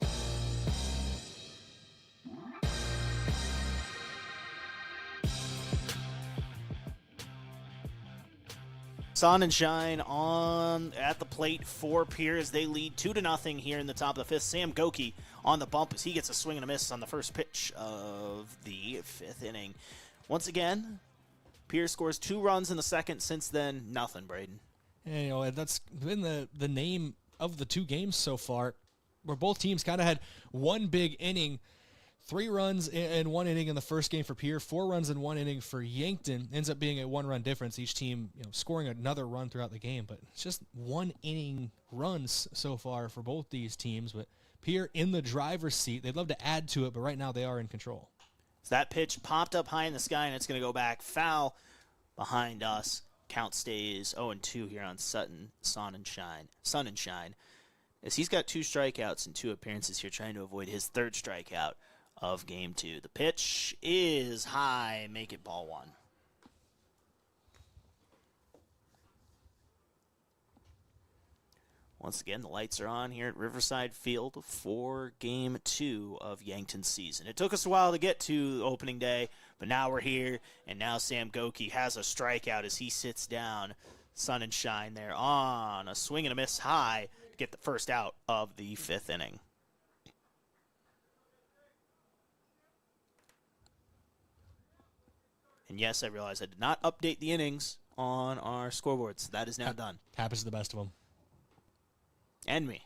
Sun and shine on at the plate for Pierre as they lead 2-0 here in the top of the fifth. Sam Gouki on the bump as he gets a swing and a miss on the first pitch of the fifth inning. Once again, Pierre scores 2 runs in the second. Since then, nothing, Brayden. And, that's been the name of the 2 games so far, where both teams kind of had one big inning. 3 runs in 1 inning in the first game for Pierre, 4 runs in 1 inning for Yankton. Ends up being a 1-run difference. Each team, scoring another run throughout the game, but it's just 1 inning runs so far for both these teams. But Pierre in the driver's seat. They'd love to add to it, but right now they are in control. So that pitch popped up high in the sky, and it's going to go back foul behind us. Count stays 0-2 here on Sun and Shine, as he's got 2 strikeouts in 2 appearances here, trying to avoid his 3rd strikeout of game 2. The pitch is high, make it ball 1. Once again, the lights are on here at Riverside Field for game 2 of Yankton's season. It took us a while to get to opening day, but now we're here, and now Sam Gouki has a strikeout as he sits down. Sun and shine there on a swing and a miss high to get the first out of the 5th inning. And yes, I realize I did not update the innings on our scoreboard, so that is now done. Happens to the best of them. And me.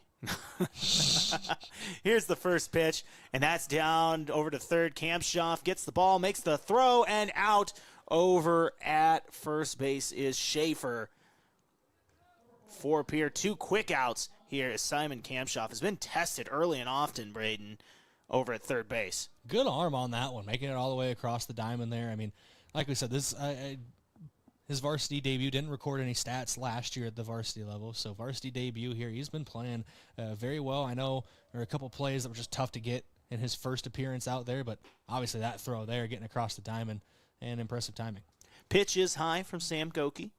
Here's the first pitch, and that's down over to third. Kampschoff gets the ball, makes the throw, and out over at first base is Schaefer. For Pierre, 2 quick outs here as Simon Kampschoff has been tested early and often, Brayden, over at third base. Good arm on that one, making it all the way across the diamond there. I mean, like we said, his varsity debut didn't record any stats last year at the varsity level, so varsity debut here. He's been playing very well. I know there are a couple plays that were just tough to get in his first appearance out there, but obviously that throw there, getting across the diamond, and impressive timing. Pitch is high from Sam Gouki.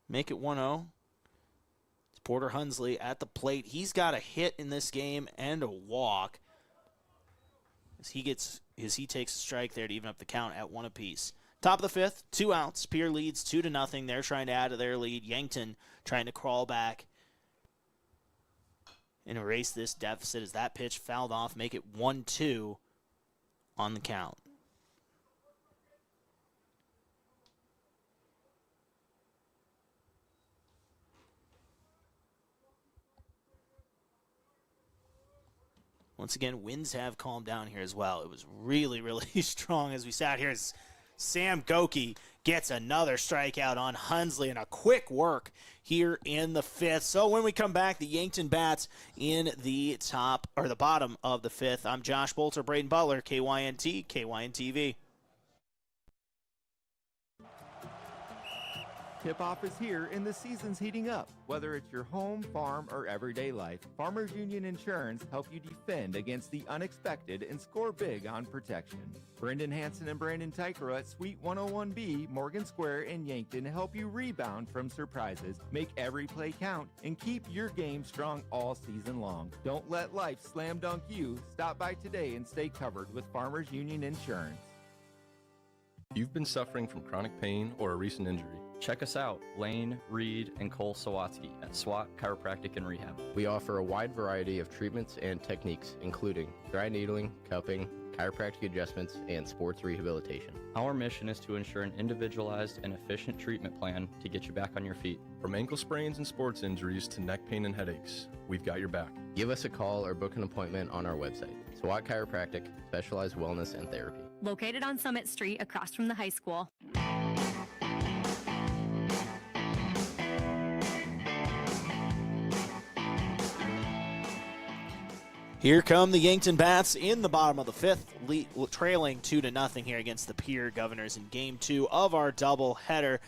Make it 1-0. It's Porter Hunsley at the plate. He's got a hit in this game and a walk as he takes a strike there to even up the count at 1 apiece. Top of the 5th, 2 outs. Pierre leads 2-0. They're trying to add to their lead. Yankton trying to crawl back and erase this deficit as that pitch fouled off, make it 1-2 on the count. Once again, winds have calmed down here as well. It was really, really strong as we sat here. Sam Gouki gets another strikeout on Hunsley and a quick work here in the 5th. So when we come back, the Yankton Bats in the bottom of the 5th. I'm Josh Boelter, Brayden Butler, KYNT, KYNTV. Tip-off is here and the season's heating up. Whether it's your home, farm, or everyday life, Farmers Union Insurance help you defend against the unexpected and score big on protection. Brendan Hansen and Brandon Tykero at Suite 101B, Morgan Square in Yankton help you rebound from surprises, make every play count, and keep your game strong all season long. Don't let life slam dunk you. Stop by today and stay covered with Farmers Union Insurance. If you've been suffering from chronic pain or a recent injury, check us out, Lane, Reed, and Cole Sawatsky at SWAT Chiropractic and Rehab. We offer a wide variety of treatments and techniques, including dry needling, cupping, chiropractic adjustments, and sports rehabilitation. Our mission is to ensure an individualized and efficient treatment plan to get you back on your feet. From ankle sprains and sports injuries to neck pain and headaches, we've got your back. Give us a call or book an appointment on our website. SWAT Chiropractic, specialized wellness and therapy. Located on Summit Street across from the high school. Here come the Yankton Bats in the bottom of the 5th, trailing 2-0 here against the Pierre Governors in Game 2 of our doubleheader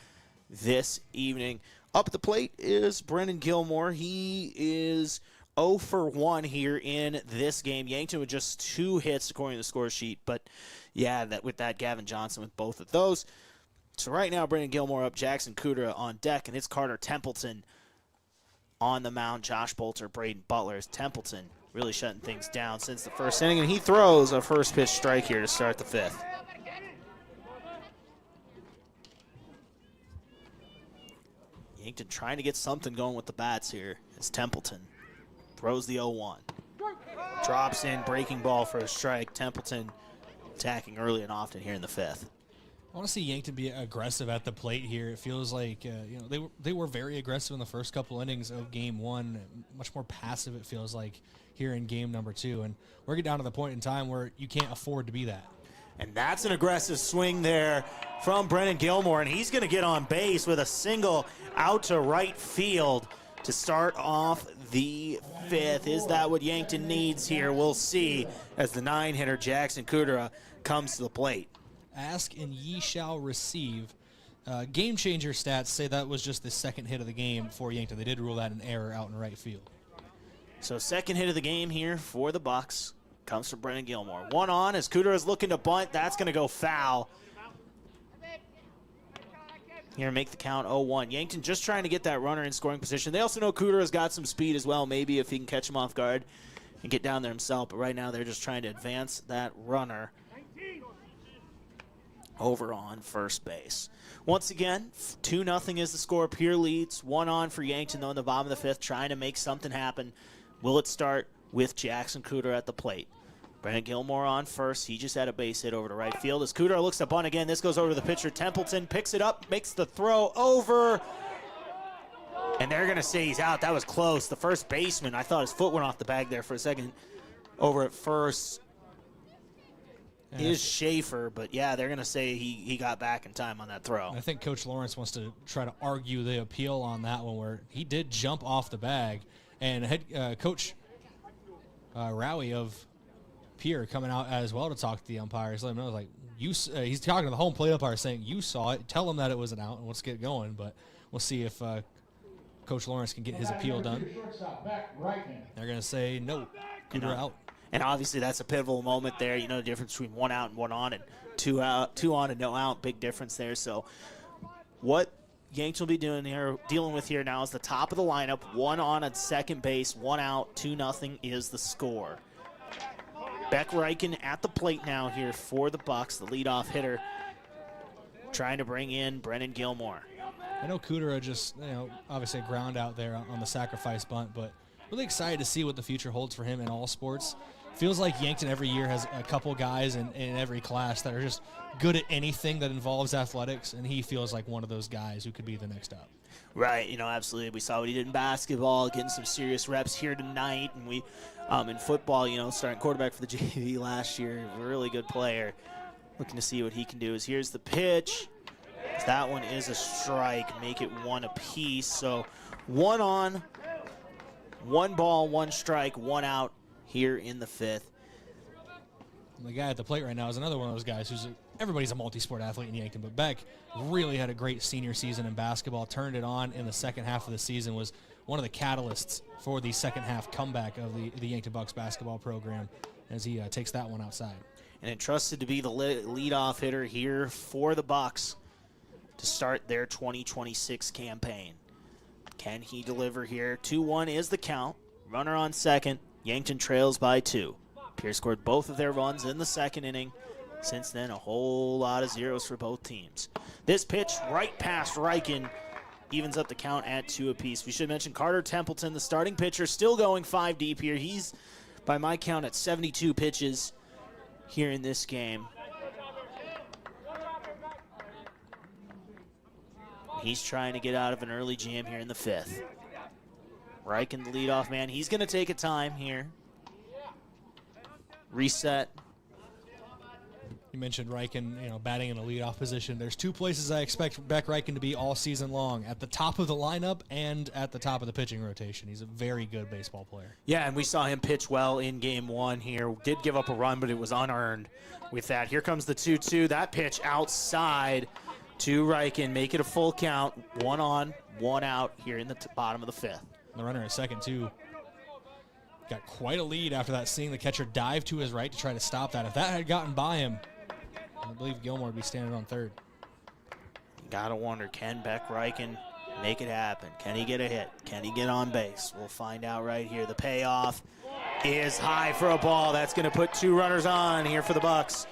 this evening. Up at the plate is Brendan Gilmore. He is 0 for 1 here in this game. Yankton with just 2 hits according to the score sheet, but yeah, with that Gavin Johnson with both of those. So right now, Brendan Gilmore up, Jackson Kudera on deck, and it's Carter Templeton on the mound. Josh Boelter, Brayden Butler. Templeton really shutting things down since the first inning, and he throws a first pitch strike here to start the 5th. Yankton trying to get something going with the bats here. It's Templeton. Throws the 0-1. Drops in, breaking ball for a strike. Templeton attacking early and often here in the 5th. I want to see Yankton be aggressive at the plate here. It feels like they were very aggressive in the first couple innings of Game 1. Much more passive, it feels like, here in Game number 2. And we're getting down to the point in time where you can't afford to be that. And that's an aggressive swing there from Brendan Gilmore, and he's going to get on base with a single out to right field to start off the 5th. Is that what Yankton needs here? We'll see as the 9-hitter Jackson Kudera comes to the plate. Ask and ye shall receive. Game changer stats say that was just the second hit of the game for Yankton. They did rule that an error out in right field. So second hit of the game here for the Bucks comes from Brendan Gilmore. 1 on as Kudera is looking to bunt. That's going to go foul. Here, make the count 0-1. Yankton just trying to get that runner in scoring position. They also know Kudera's got some speed as well, maybe if he can catch him off guard and get down there himself. But right now they're just trying to advance that runner over on first base. Once again, 2-0 is the score. Pierre leads. 1 on for Yankton, though, in the bottom of the 5th, trying to make something happen. Will it start with Jackson Kudera at the plate? Brendan Gilmore on first. He just had a base hit over to right field. As Kudera looks to bunt again, this goes over to the pitcher. Templeton picks it up, makes the throw over. And they're going to say he's out. That was close. The first baseman, I thought his foot went off the bag there for a second over at first. Is Schaefer, but yeah, they're going to say he got back in time on that throw. I think Coach Lawrence wants to try to argue the appeal on that one where he did jump off the bag. And head Coach Rowie of Pierre coming out as well to talk to the umpires. Let him know, like, he's talking to the home plate umpire saying, you saw it. Tell him that it was an out, and let's get going. But we'll see if Coach Lawrence can get his appeal done. They're going to say no, Kudera out. And obviously that's a pivotal moment there. You know the difference between 1 out and 1 on, and 2 on and no out. Big difference there. So what Yankton will be dealing with here now is the top of the lineup. 1 on at second base, 1 out, 2-0 is the score. Beck Reichen at the plate now here for the Bucks, the leadoff hitter, trying to bring in Brendan Gilmore. I know Kudera just, obviously a ground out there on the sacrifice bunt, but really excited to see what the future holds for him in all sports. feels like Yankton every year has a couple guys in every class that are just good at anything that involves athletics, and he feels like one of those guys who could be the next up. Right, absolutely. We saw what he did in basketball, getting some serious reps here tonight, and we in football, starting quarterback for the JV last year, a really good player. Looking to see what he can do. Here's the pitch. That one is a strike. Make it one apiece. So 1 on, 1 ball, 1 strike, 1 out here in the 5th. The guy at the plate right now is another one of those guys everybody's a multi-sport athlete in Yankton, but Beck really had a great senior season in basketball, turned it on in the second half of the season, was one of the catalysts for the second half comeback of the Yankton Bucks basketball program as he takes that one outside. And entrusted to be the leadoff hitter here for the Bucks to start their 2026 campaign. Can he deliver here? 2-1 is the count. Runner on second. Yankton trails by 2. Pierre scored both of their runs in the second inning. Since then, a whole lot of zeros for both teams. This pitch right past Reichen evens up the count at 2 apiece. We should mention Carter Templeton, the starting pitcher, still going 5 deep here. He's, by my count, at 72 pitches here in this game. He's trying to get out of an early jam here in the 5th. Reichen, the leadoff man. He's going to take a time here. Reset. You mentioned Reichen, batting in a leadoff position. There's 2 places I expect Beck Reichen to be all season long, at the top of the lineup and at the top of the pitching rotation. He's a very good baseball player. Yeah, and we saw him pitch well in game 1 here. Did give up a run, but it was unearned with that. Here comes the 2-2. That pitch outside to Reichen. Make it a full count. 1 on, 1 out here in the bottom of the 5th. The runner at second, too. Got quite a lead after that, seeing the catcher dive to his right to try to stop that. If that had gotten by him, I believe Gilmore would be standing on third. Gotta wonder, can Beck Reichen make it happen? Can he get a hit? Can he get on base? We'll find out right here. The payoff is high for a ball. That's going to put 2 runners on here for the Bucks.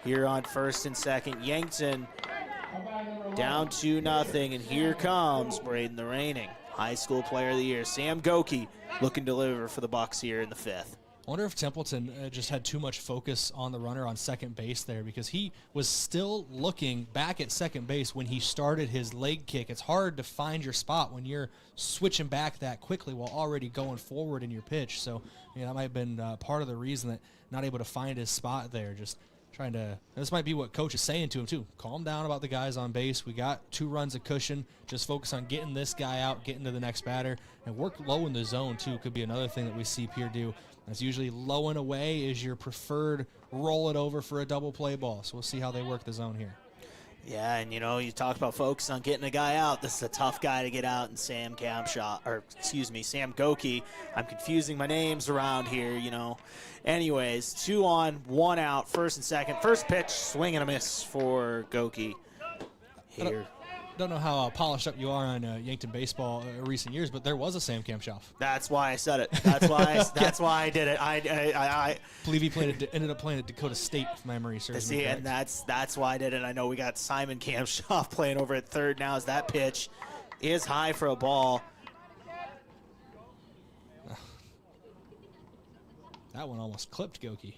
Here on first and second, Yankton down 2-0, and here comes Brayden, the reigning high school player of the year. Sam Gouki looking to deliver for the Bucks here in the 5th. I wonder if Templeton just had too much focus on the runner on second base there, because he was still looking back at second base when he started his leg kick. It's hard to find your spot when you're switching back that quickly while already going forward in your pitch. So that might have been part of the reason that not able to find his spot there. Just trying to, this might be what coach is saying to him too. Calm down about the guys on base. We got 2 runs of cushion. Just focus on getting this guy out, getting to the next batter, and work low in the zone too. Could be another thing that we see Pierre do. That's usually low and away is your preferred roll it over for a double play ball. So we'll see how they work the zone here. Yeah, and you talked about focus on getting a guy out. This is a tough guy to get out, and Sam Gouki. I'm confusing my names around here, Anyways, 2 on, 1 out, first and second. First pitch, swing and a miss for Gouki here. Don't know how polished up you are on Yankton baseball recent years, but there was a Sam Kamshoff. That's why I said it. That's why. That's why I did it. I believe he ended up playing at Dakota State, if memory serves me correct. And that's why I did it. I know we got Simon Kamshoff playing over at third now. As that pitch is high for a ball. That one almost clipped Gouki.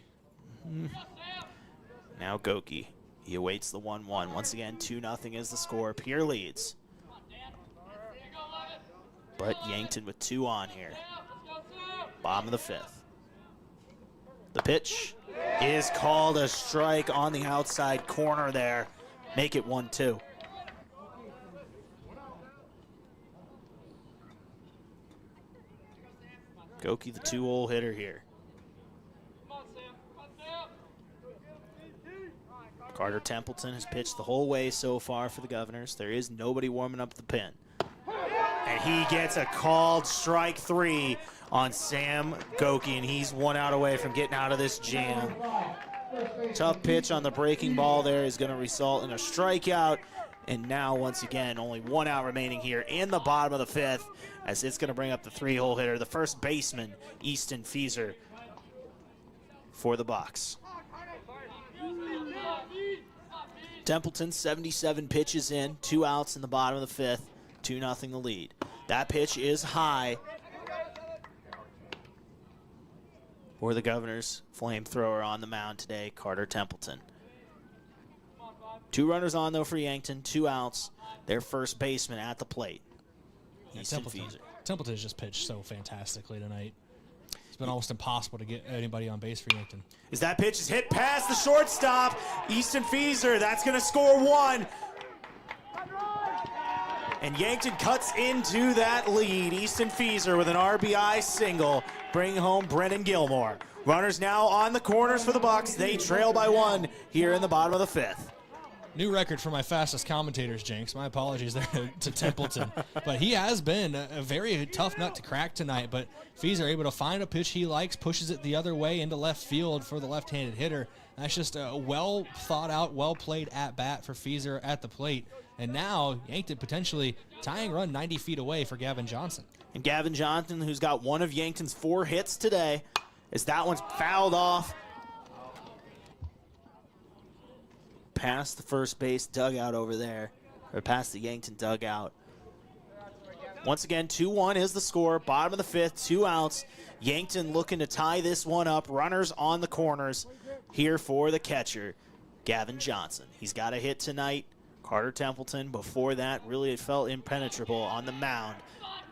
Now Gouki. He awaits the 1-1. Once again, 2-0 is the score. Pierre leads. But Yankton with 2 on here. Bottom of the 5th. The pitch is called a strike on the outside corner there. Make it 1-2. Gouki, the 2-hole hitter here. Carter Templeton has pitched the whole way so far for the Governors. There is nobody warming up the pen. And he gets a called strike 3 on Sam Gouki, and he's 1 out away from getting out of this jam. Tough pitch on the breaking ball there is going to result in a strikeout. And now, once again, only 1 out remaining here in the bottom of the 5th, as it's going to bring up the 3-hole hitter, the first baseman, Easton Fieser, for the Bucks. Templeton, 77 pitches in, 2 outs in the bottom of the 5th, 2-0 the lead. That pitch is high for the Governor's flamethrower on the mound today, Carter Templeton. 2 runners on, though, for Yankton, 2 outs. Their first baseman at the plate, Easton Fieser. Templeton has just pitched so fantastically tonight. It's been almost impossible to get anybody on base for Yankton. As that pitch is hit past the shortstop, Easton Fieser, that's going to score 1. And Yankton cuts into that lead. Easton Fieser with an RBI single, bring home Brennan Gilmore. Runners now on the corners for the Bucks. They trail by 1 here in the bottom of the 5th. New record for my fastest commentators, Jinx. My apologies there to Templeton. But he has been a very tough nut to crack tonight. But Fieser able to find a pitch he likes, pushes it the other way into left field for the left-handed hitter. That's just a well-thought-out, well-played at-bat for Fieser at the plate. And now Yankton potentially tying run 90 feet away for Gavin Johnson. And Gavin Johnson, who's got one of Yankton's 4 hits today, as that one's fouled off past the first base dugout over there, or past the Yankton dugout. Once again, 2-1 is the score. Bottom of the 5th, 2 outs. Yankton looking to tie this one up. Runners on the corners here for the catcher, Gavin Johnson. He's got a hit tonight. Carter Templeton, before that, really felt impenetrable on the mound.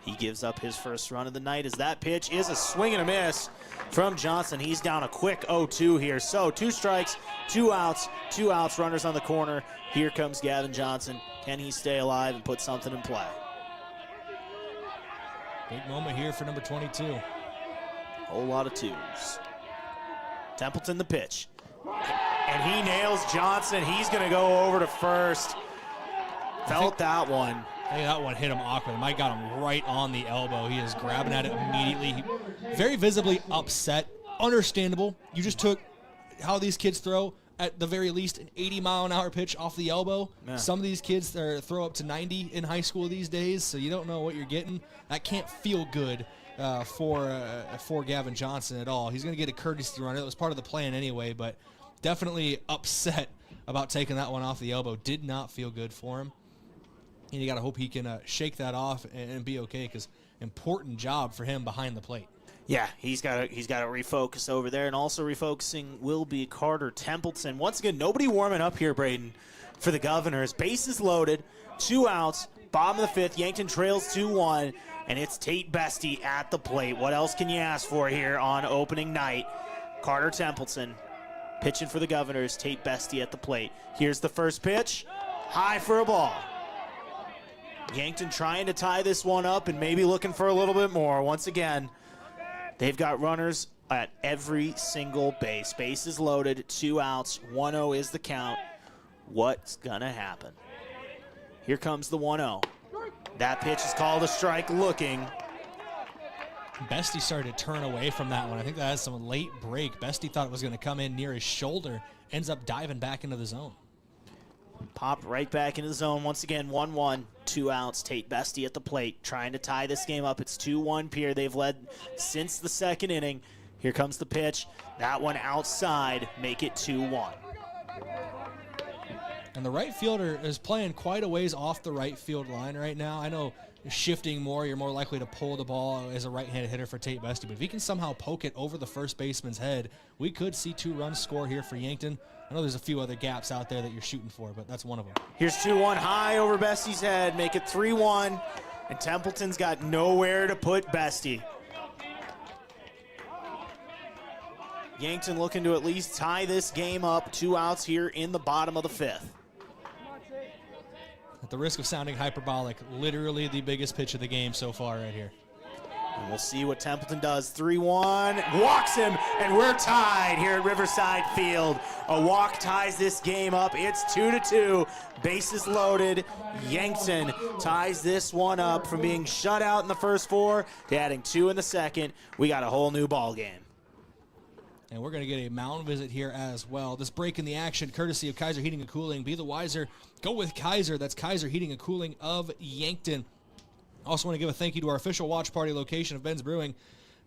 He gives up his first run of the night as that pitch is a swing and a miss from Johnson. He's down a quick 0-2 here. So 2 strikes, 2 outs, runners on the corner. Here comes Gavin Johnson. Can he stay alive and put something in play? Big moment here for number 22. Whole lot of 2s. Templeton the pitch. And he nails Johnson. He's going to go over to first. Felt that one. I think that one hit him awkward. Mike got him right on the elbow. He is grabbing at it immediately. Very visibly upset. Understandable. You just took how these kids throw, at the very least, an 80-mile-an-hour pitch off the elbow. Yeah. Some of these kids throw up to 90 in high school these days, so you don't know what you're getting. That can't feel good for Gavin Johnson at all. He's going to get a courtesy run. It was part of the plan anyway, but definitely upset about taking that one off the elbow. Did not feel good for him. And you got to hope he can shake that off and be okay, because important job for him behind the plate. Yeah, he's got to refocus over there, and also refocusing will be Carter Templeton. Once again, nobody warming up here, Brayden, for the Governors. Bases loaded, 2 outs, bottom of the 5th. Yankton trails 2-1, and it's Tate Bestie at the plate. What else can you ask for here on opening night? Carter Templeton pitching for the Governors. Tate Bestie at the plate. Here's the first pitch, high for a ball. Yankton trying to tie this one up and maybe looking for a little bit more. Once again, they've got runners at every single base. Bases loaded, 2 outs, 1-0 is the count. What's going to happen? Here comes the 1-0. That pitch is called a strike looking. Bestie started to turn away from that one. I think that has some late break. Bestie thought it was going to come in near his shoulder. Ends up diving back into the zone. Popped right back into the zone. Once again, 1-1, 2 outs. Tate Bestie at the plate, trying to tie this game up. It's 2-1 Pierre. They've led since the 2nd inning. Here comes the pitch. That one outside. Make it 2-1. And the right fielder is playing quite a ways off the right field line right now. I know shifting more, you're more likely to pull the ball as a right-handed hitter for Tate Bestie. But if he can somehow poke it over the first baseman's head, we could see 2 runs score here for Yankton. I know there's a few other gaps out there that you're shooting for, but that's one of them. Here's 2-1 high over Bestie's head. Make it 3-1. And Templeton's got nowhere to put Bestie. Yankton looking to at least tie this game up. 2 outs here in the bottom of the 5th. At the risk of sounding hyperbolic, literally the biggest pitch of the game so far right here. And we'll see what Templeton does. 3-1, walks him, and we're tied here at Riverside Field. A walk ties this game up. It's 2-2. Bases loaded. Yankton ties this one up from being shut out in the first 4 to adding 2 in the second. We got a whole new ball game. And we're going to get a mound visit here as well. This break in the action, courtesy of Kaiser Heating and Cooling. Be the wiser. Go with Kaiser. That's Kaiser Heating and Cooling of Yankton. Also want to give a thank you to our official watch party location of Ben's Brewing.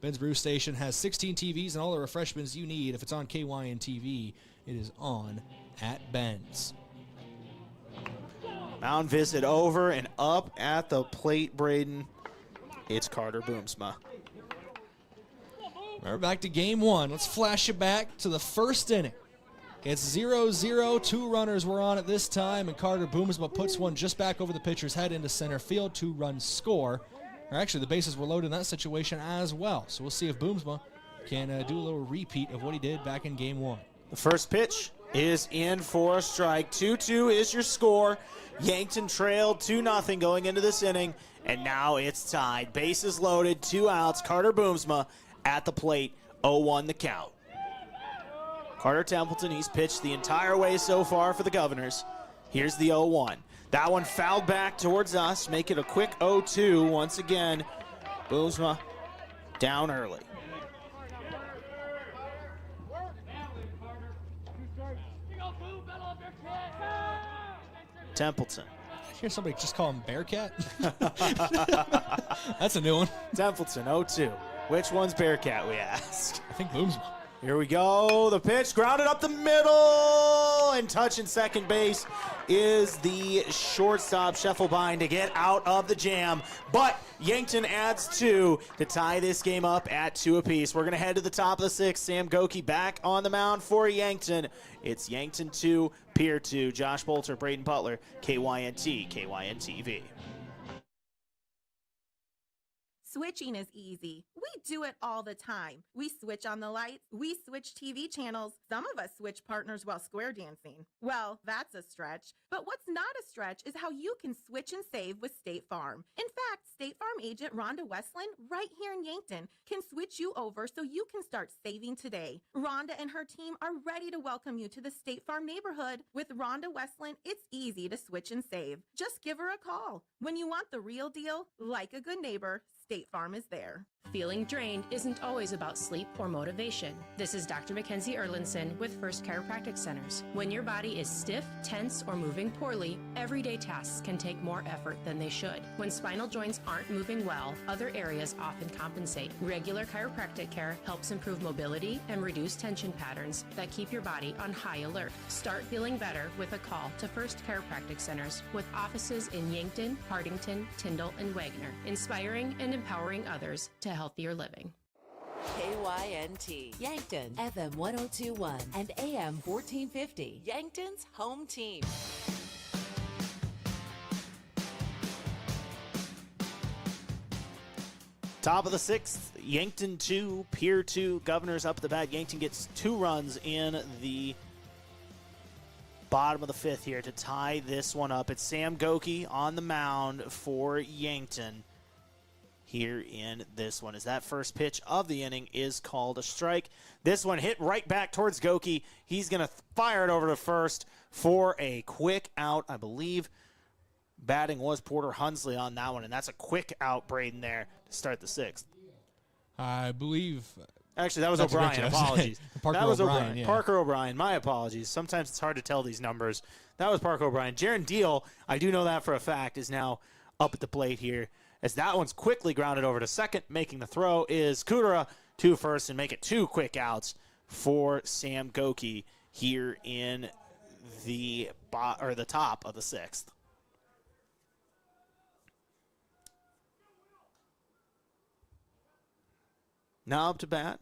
Ben's Brew Station has 16 TVs and all the refreshments you need. If it's on KYN TV, it is on at Ben's. Mound visit over and up at the plate, Brayden. It's Carter Boomsma. We're back to game one. Let's flash it back to the first inning. It's 0-0. 2 runners were on at this time, and Carter Boomsma puts one just back over the pitcher's head into center field. 2-run score. Or actually, the bases were loaded in that situation as well. So we'll see if Boomsma can do a little repeat of what he did back in game one. The first pitch is in for a strike. 2-2 is your score. Yankton trailed 2-0 going into this inning, and now it's tied. Bases loaded, 2 outs. Carter Boomsma at the plate, 0-1 the count. Carter Templeton, he's pitched the entire way so far for the Governors. Here's the 0-1. That one fouled back towards us. Make it a quick 0-2 once again. Boomsma down early. Templeton. I hear somebody just call him Bearcat. That's a new one. Templeton, 0-2. Which one's Bearcat, we ask? I think Boomsma. Here we go. The pitch grounded up the middle, and touching second base is the shortstop Scheffelbein to get out of the jam. But Yankton adds 2 to tie this game up at 2 apiece. We're going to head to the top of the 6th. Sam Gouki back on the mound for Yankton. It's Yankton 2, Pierre 2. Josh Boelter, Brayden Butler, KYNT, KYNTV. Switching is easy. We do it all the time. We switch on the lights. We switch TV channels. Some of us switch partners while square dancing. Well, that's a stretch. But what's not a stretch is how you can switch and save with State Farm. In fact, State Farm agent Rhonda Westland, right here in Yankton, can switch you over so you can start saving today. Rhonda and her team are ready to welcome you to the State Farm neighborhood. With Rhonda Westland, it's easy to switch and save. Just give her a call. When you want the real deal, like a good neighbor, State Farm is there. Feeling drained isn't always about sleep or motivation. This is Dr. Mackenzie Erlinson with First Chiropractic Centers. When your body is stiff, tense, or moving poorly, everyday tasks can take more effort than they should. When spinal joints aren't moving well, other areas often compensate. Regular chiropractic care helps improve mobility and reduce tension patterns that keep your body on high alert. Start feeling better with a call to First Chiropractic Centers with offices in Yankton, Hardington, Tyndall, and Wagner, inspiring and empowering others to healthier living. KYNT, Yankton, FM 1021 and AM 1450, Yankton's home team. Top of the 6th, Yankton 2, Pierre 2, Governors up at the bat. Yankton gets 2 runs in the bottom of the 5th here to tie this one up. It's Sam Gouki on the mound for Yankton here in this one, as that first pitch of the inning is called a strike. This one hit right back towards Gouki. He's going to fire it over to first for a quick out. I believe batting was Porter Hunsley on that one, and that's a quick out, Brayden, there to start the 6th. I believe. Actually, that was O'Brien. Apologies. That was O'Brien. Yeah. Parker O'Brien. My apologies. Sometimes it's hard to tell these numbers. That was Parker O'Brien. Jaron Deal, I do know that for a fact, is now up at the plate here, as that one's quickly grounded over to second. Making the throw is Kudera to first, and make it 2 quick outs for Sam Gouki here in the top of the 6th. Now up to bat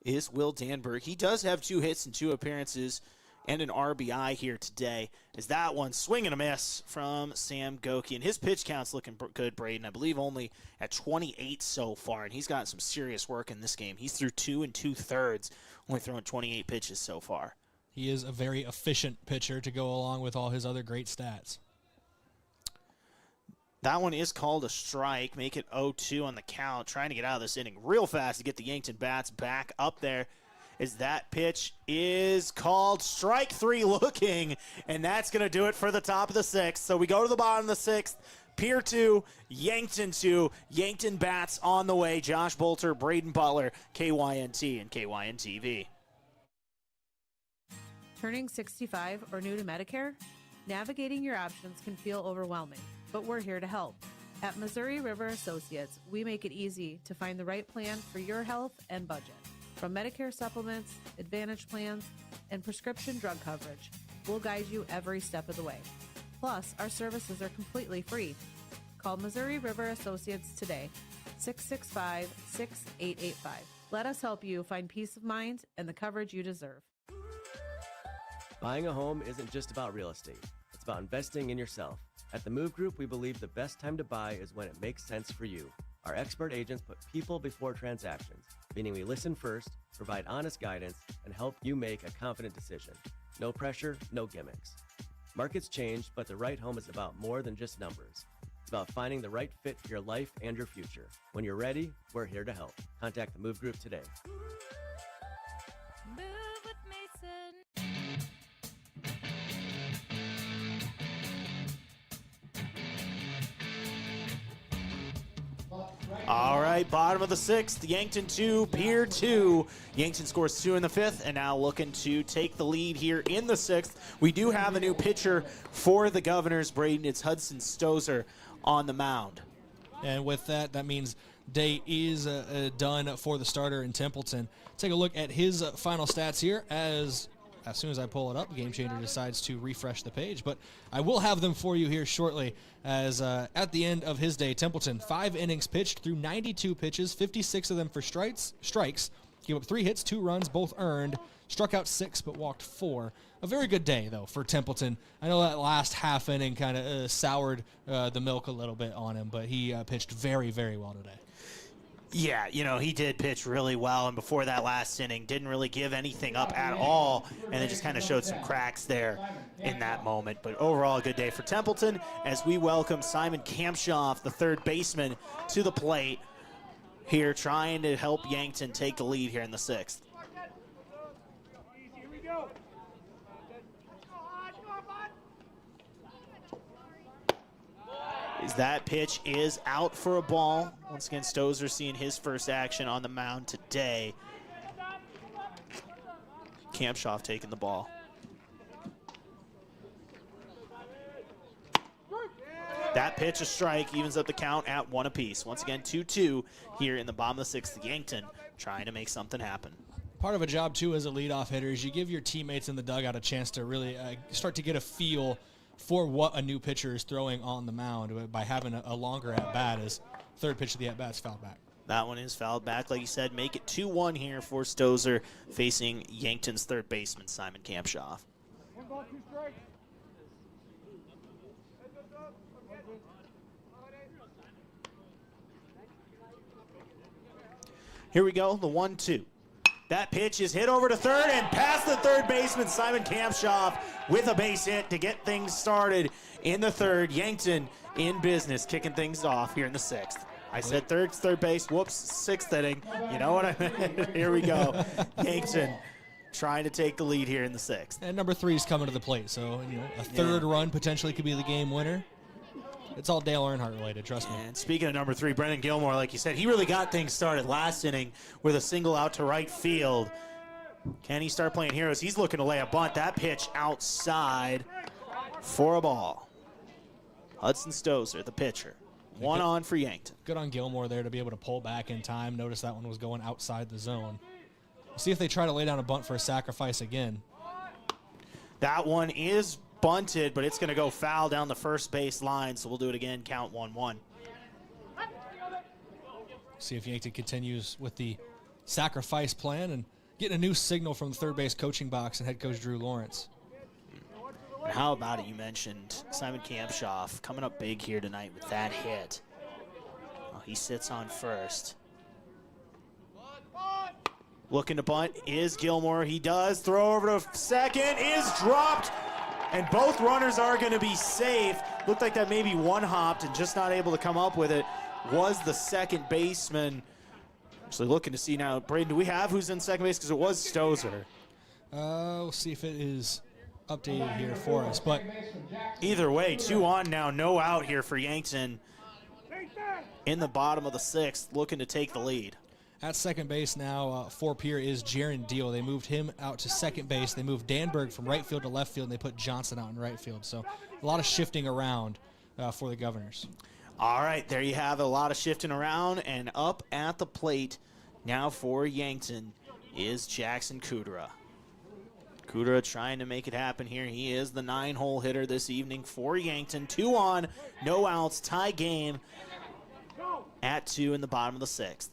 is Will Danberg. He does have 2 hits and 2 appearances and an RBI here today. Is that one swing and a miss from Sam Gouki, and his pitch count's looking good, Brayden. I believe only at 28 so far, and he's gotten some serious work in this game. He's through 2 2/3, only throwing 28 pitches so far. He is a very efficient pitcher to go along with all his other great stats. That one is called a strike. Make it 0-2 on the count. Trying to get out of this inning real fast to get the Yankton bats back up there. As that pitch is called strike 3 looking, and that's going to do it for the top of the 6th. So we go to the bottom of the 6th. Pierre 2, Yankton 2. Yankton bats on the way. Josh Boelter, Brayden Butler, KYNT and KYNTV. Turning 65 or new to Medicare? Navigating your options can feel overwhelming, but we're here to help. At Missouri River Associates, we make it easy to find the right plan for your health and budget. From Medicare supplements, Advantage plans, and prescription drug coverage, we'll guide you every step of the way. Plus, our services are completely free. Call Missouri River Associates today, 665-6885. Let us help you find peace of mind and the coverage you deserve. Buying a home isn't just about real estate. It's about investing in yourself. At the Move Group, we believe the best time to buy is when it makes sense for you. Our expert agents put people before transactions, meaning we listen first, provide honest guidance, and help you make a confident decision. No pressure, no gimmicks. Markets change, but the right home is about more than just numbers. It's about finding the right fit for your life and your future. When you're ready, we're here to help. Contact the Move Group today. Move with Mason. All right, bottom of the 6th, Yankton 2, Pierre 2. Yankton scores 2 in the 5th, and now looking to take the lead here in the 6th. We do have a new pitcher for the Governors, Brayden. It's Hudson Stozer on the mound. And with that, that means day is done for the starter in Templeton. Take a look at his final stats here as soon as I pull it up, Game Changer decides to refresh the page. But I will have them for you here shortly as at the end of his day, Templeton, 5 innings pitched through 92 pitches, 56 of them for strikes, gave up 3 hits, 2 runs, both earned, struck out 6 but walked 4. A very good day, though, for Templeton. I know that last half inning kind of soured the milk a little bit on him, but he pitched very, very well today. Yeah, he did pitch really well, and before that last inning, didn't really give anything up at all, and then just kind of showed some cracks there in that moment. But overall, a good day for Templeton as we welcome Simon Kampshoff, the third baseman, to the plate here, trying to help Yankton take the lead here in the 6th. That pitch is out for a ball. Once again, Stozer seeing his first action on the mound today. Kampshoff taking the ball. That pitch a strike, evens up the count at 1 apiece. Once again, 2-2 here in the bottom of the 6th. Yankton trying to make something happen. Part of a job, too, as a leadoff hitter is you give your teammates in the dugout a chance to really start to get a feel for what a new pitcher is throwing on the mound by having a longer at-bat as third pitch of the at-bat is fouled back. That one is fouled back, like you said. Make it 2-1 here for Stozer facing Yankton's third baseman, Simon Kampshoff. Here we go, the 1-2. That pitch is hit over to third and past the third baseman, Simon Kampshoff, with a base hit to get things started in the 3rd. Yankton in business, kicking things off here in the 6th. I said third base, whoops, 6th inning. You know what I meant? Here we go. Yankton trying to take the lead here in the 6th. And number 3 is coming to the plate, so a third run potentially could be the game winner. It's all Dale Earnhardt related, trust me. And speaking of number 3, Brendan Gilmore, like you said, he really got things started last inning with a single out to right field. Can he start playing heroes? He's looking to lay a bunt. That pitch outside for a ball. Hudson Stozer, the pitcher. One on for Yankton. Good on Gilmore there to be able to pull back in time. Notice that one was going outside the zone. We'll see if they try to lay down a bunt for a sacrifice again. That one is bunted, but it's going to go foul down the first base line, so we'll do it again, count 1-1. See if Yankton continues with the sacrifice plan and getting a new signal from the third base coaching box and head coach Drew Lawrence. And how about it, you mentioned Simon Kampshoff coming up big here tonight with that hit. Oh, he sits on first. Looking to bunt is Gilmore. He does. Throw over to second is dropped. And both runners are going to be safe. Looked like that maybe one hopped and just not able to come up with it was the second baseman. Actually looking to see now. Brayden, do we have who's in second base? Because it was Stozer. We'll see if it is updated here for us. But either way, 2 on now, no out here for Yankton in the bottom of the 6th, looking to take the lead. At second base now for Pierre is Jaron Deal. They moved him out to second base. They moved Danberg from right field to left field, and they put Johnson out in right field. So a lot of shifting around for the Governors. All right, there you have it. A lot of shifting around, and up at the plate now for Yankton is Jackson Kudera. Kudera trying to make it happen here. He is the 9-hole hitter this evening for Yankton. 2 on, no outs, tie game at 2 in the bottom of the 6th.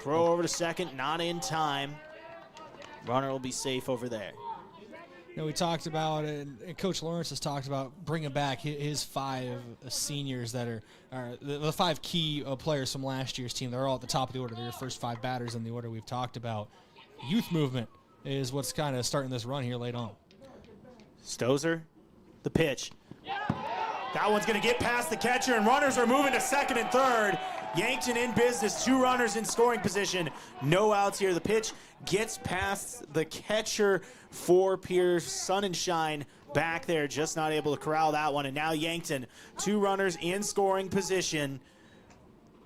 Throw over to second, not in time. Runner will be safe over there. We talked about, and Coach Lawrence has talked about bringing back his 5 seniors that are the 5 key players from last year's team. They're all at the top of the order. They're your first 5 batters in the order we've talked about. Youth movement is what's kind of starting this run here late on. Stozer, the pitch. That one's going to get past the catcher, and runners are moving to second and third. Yankton in business, 2 runners in scoring position. No outs here. The pitch gets past the catcher for Pierre. Sun and shine back there, just not able to corral that one. And now Yankton, 2 runners in scoring position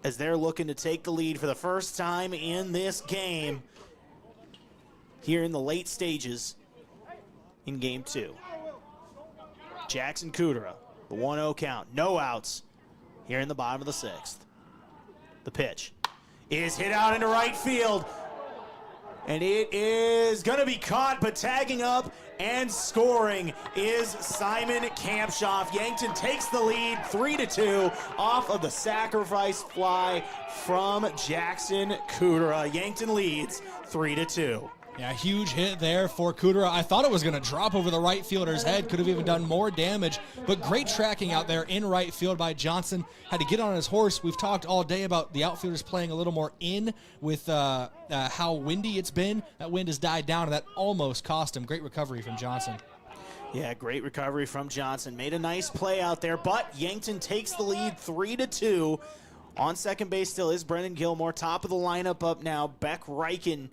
as they're looking to take the lead for the first time in this game here in the late stages in game 2. Jackson Kudera, the 1-0 count. No outs here in the bottom of the 6th. The pitch is hit out into right field, and it is going to be caught, but tagging up and scoring is Simon Kampshoff. Yankton takes the lead 3-2 off of the sacrifice fly from Jackson Kudera. Yankton leads 3-2. Yeah, huge hit there for Kudera. I thought it was going to drop over the right fielder's head. Could have even done more damage, but great tracking out there in right field by Johnson. Had to get on his horse. We've talked all day about the outfielders playing a little more in with how windy it's been. That wind has died down, and that almost cost him. Great recovery from Johnson. Yeah, great recovery from Johnson. Made a nice play out there, but Yankton takes the lead 3-2. On second base still is Brendan Gilmore. Top of the lineup up now. Beck Reichen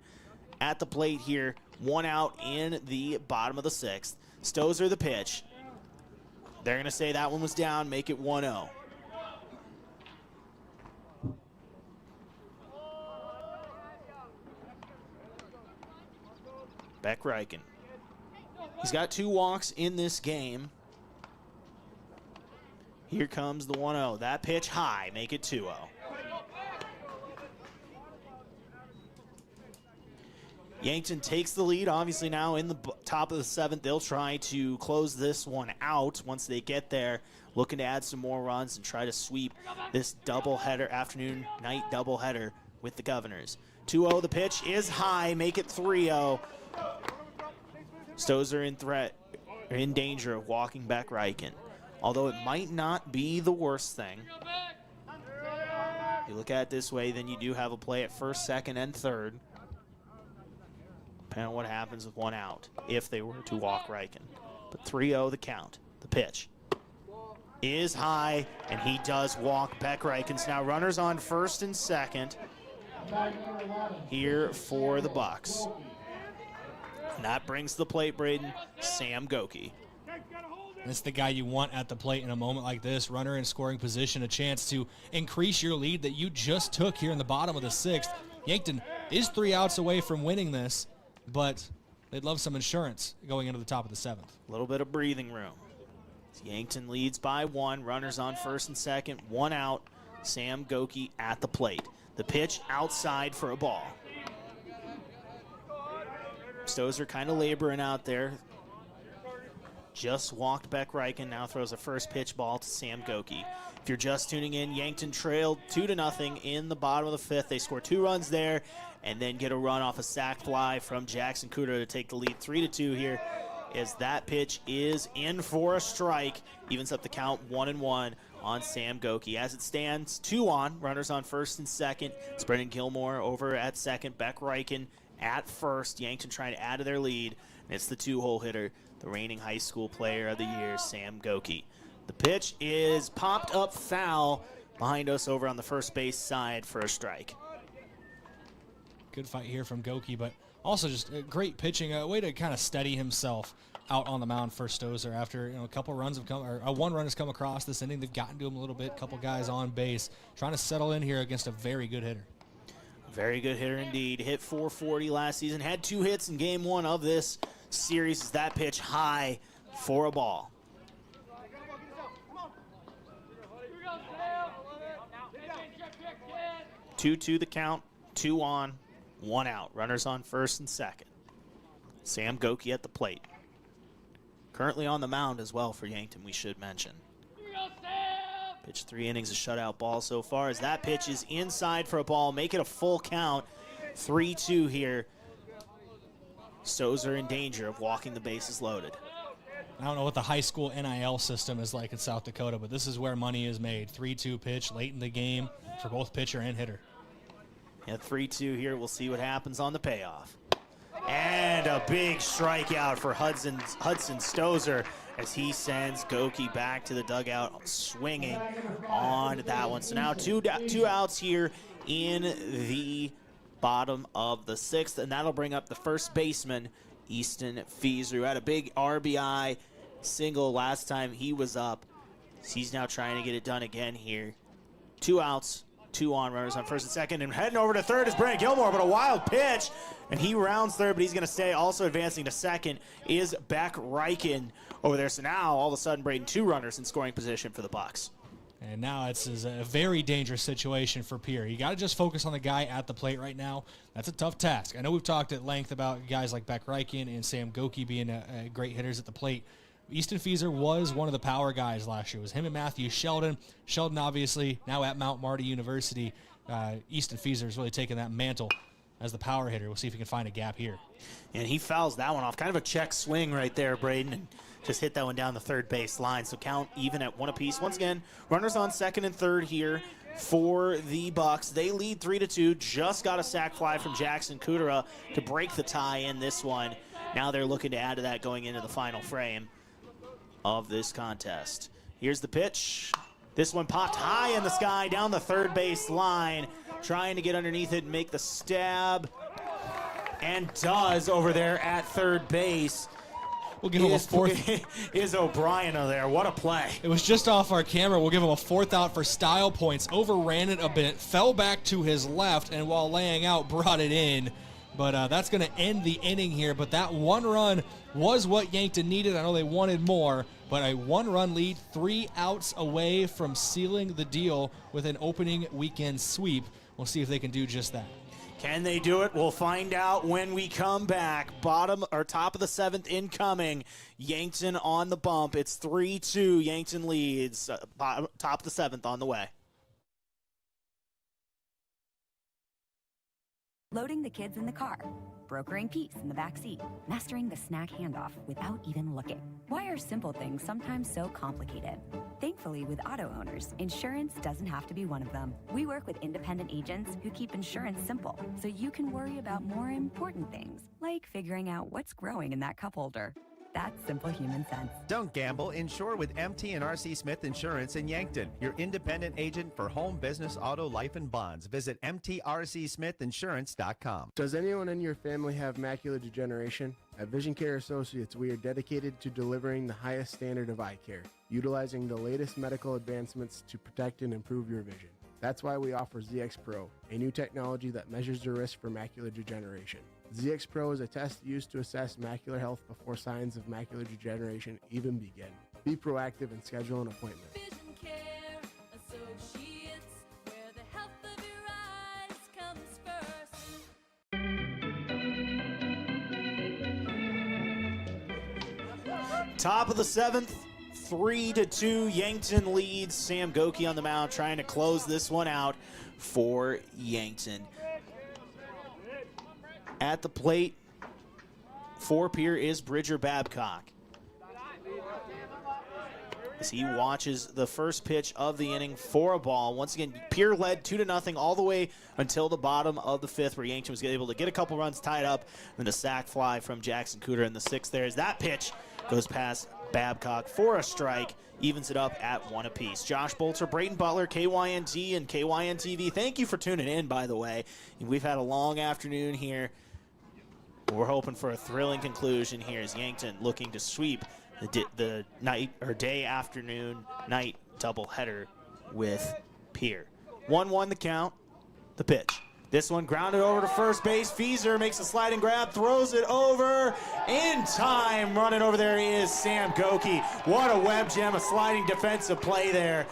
at the plate here. 1 out in the bottom of the 6th. Stozer the pitch. They're going to say that one was down, make it 1-0. Beck Reichen. He's got 2 walks in this game. Here comes the 1-0. That pitch high, make it 2-0. Yankton takes the lead, obviously now in the top of the 7th. They'll try to close this one out once they get there, looking to add some more runs and try to sweep this doubleheader, afternoon, night doubleheader with the Governors. 2-0, the pitch is high, make it 3-0. Stozer in danger of walking back Reichen, although it might not be the worst thing. You look at it this way, then you do have a play at first, second, and third, depending on what happens with 1 out, if they were to walk Reichen. But 3-0 the count. The pitch is high, and he does walk Beck Reichen. Now runners on first and second here for the Bucks. And that brings to the plate, Brayden, Sam Gouki. This is the guy you want at the plate in a moment like this. Runner in scoring position, a chance to increase your lead that you just took here in the bottom of the 6th. Yankton is 3 outs away from winning this, but they'd love some insurance going into the top of the 7th. A little bit of breathing room. Yankton leads by 1. Runners on first and second. 1 out. Sam Gouki at the plate. The pitch outside for a ball. Stozer kind of laboring out there. Just walked Beck Reichen. Now throws a first pitch ball to Sam Gouki. If you're just tuning in, Yankton trailed 2-0 in the bottom of the 5th. They score 2 runs there and then get a run off a sac fly from Jackson Kudera to take the lead 3-2 here, as that pitch is in for a strike. Evens up the count 1-1 on Sam Gouki. As it stands, 2 on, runners on first and second. It's Brendan Gilmore over at second, Beck Reichen at first. Yankton trying to add to their lead, and it's the 2-hole hitter, the reigning high school player of the year, Sam Gouki. The pitch is popped up foul behind us over on the first base side for a strike. Good fight here from Gouki, but also just great pitching, a way to kind of steady himself out on the mound for Stozer after a couple runs have come, or 1 run has come across this inning. They've gotten to him a little bit, a couple guys on base, trying to settle in here against a very good hitter. Very good hitter indeed. Hit .440 last season. Had 2 hits in game 1 of this series. Is that pitch high for a ball? Two the count. 2 on, 1 out. Runners on first and second. Sam Gouki at the plate. Currently on the mound as well for Yankton, we should mention. Pitched 3 innings of shutout ball so far as that pitch is inside for a ball. Make it a full count. 3-2 here. Stozer in danger of walking the bases loaded. I don't know what the high school NIL system is like in South Dakota, but this is where money is made. 3-2 pitch late in the game for both pitcher and hitter. Yeah, 3-2 here. We'll see what happens on the payoff. And a big strikeout for Hudson Stozer as he sends Gouki back to the dugout swinging on that one. So now two outs here in the bottom of the 6th, and that'll bring up the first baseman, Easton Fieser, who had a big RBI single last time he was up. He's now trying to get it done again here. 2 outs, 2 on, runners on first and second, and heading over to third is Brayden Gilmore, but a wild pitch, and he rounds third, but he's going to stay. Also advancing to second is Beck Reichen over there. So now, all of a sudden, Brayden 2 runners in scoring position for the Bucks. And now it's a very dangerous situation for Pierre. You got to just focus on the guy at the plate right now. That's a tough task. I know we've talked at length about guys like Beck Reichen and Sam Gouki being great hitters at the plate. Easton Fieser was one of the power guys last year. It was him and Matthew Sheldon. Sheldon, obviously, now at Mount Marty University. Easton Fieser is really taking that mantle as the power hitter. We'll see if he can find a gap here. And he fouls that one off. Kind of a check swing right there, Brayden, and just hit that one down the third base line. So count even at 1 apiece. Once again, runners on second and third here for the Bucks. They lead 3-2. Just got a sac fly from Jackson Kudera to break the tie in this one. Now they're looking to add to that going into the final frame of this contest. Here's the pitch. This one popped high in the sky down the third base line, trying to get underneath it and make the stab, and does over there at third base. We'll give him a fourth. Is O'Brien over there? What a play. It was just off our camera. We'll give him a 4th out for style points. Overran it a bit, fell back to his left, and while laying out, brought it in. But that's going to end the inning here. But that 1 run was what Yankton needed. I know they wanted more, but a 1-run lead, 3 outs away from sealing the deal with an opening weekend sweep. We'll see if they can do just that. Can they do it? We'll find out when we come back. Top of the 7th incoming. Yankton on the bump. It's 3-2. Yankton leads. Top of the 7th on the way. Loading the kids in the car, brokering peace in the back seat, mastering the snack handoff without even looking. Why are simple things sometimes so complicated? Thankfully, with auto owners, insurance doesn't have to be one of them. We work with independent agents who keep insurance simple, so you can worry about more important things, like figuring out what's growing in that cup holder. That's simple human sense. Don't gamble. Insure with MT and RC Smith Insurance in Yankton, your independent agent for home, business, auto, life, and bonds. Visit mtrcsmithinsurance.com. Does anyone in your family have macular degeneration? At Vision Care Associates, we are dedicated to delivering the highest standard of eye care, utilizing the latest medical advancements to protect and improve your vision. That's why we offer ZX Pro, a new technology that measures the risk for macular degeneration. ZX Pro is a test used to assess macular health before signs of macular degeneration even begin. Be proactive and schedule an appointment. Vision Care Associates, where the health of your eyes comes first. Top of the 7th, 3-2. Yankton leads. Sam Gouki on the mound trying to close this one out for Yankton. At the plate for Pierre is Bridger Babcock. As he watches the first pitch of the inning for a ball. Once again, Pierre led 2-0 all the way until the bottom of the 5th, where Yankton was able to get a couple runs tied up, and the sac fly from Jackson Cooter in the 6th there. As that pitch goes past Babcock for a strike, evens it up at 1 apiece. Josh Boelter, Brayden Butler, KYNT and KYN-TV, thank you for tuning in, by the way. We've had a long afternoon here. We're hoping for a thrilling conclusion here as Yankton looking to sweep the night or day afternoon night doubleheader with Pierre. 1-1 the count, the pitch. This one grounded over to first base. Fieser makes a sliding grab, throws it over in time. Running over there is Sam Gouki. What a web gem, a sliding defensive play there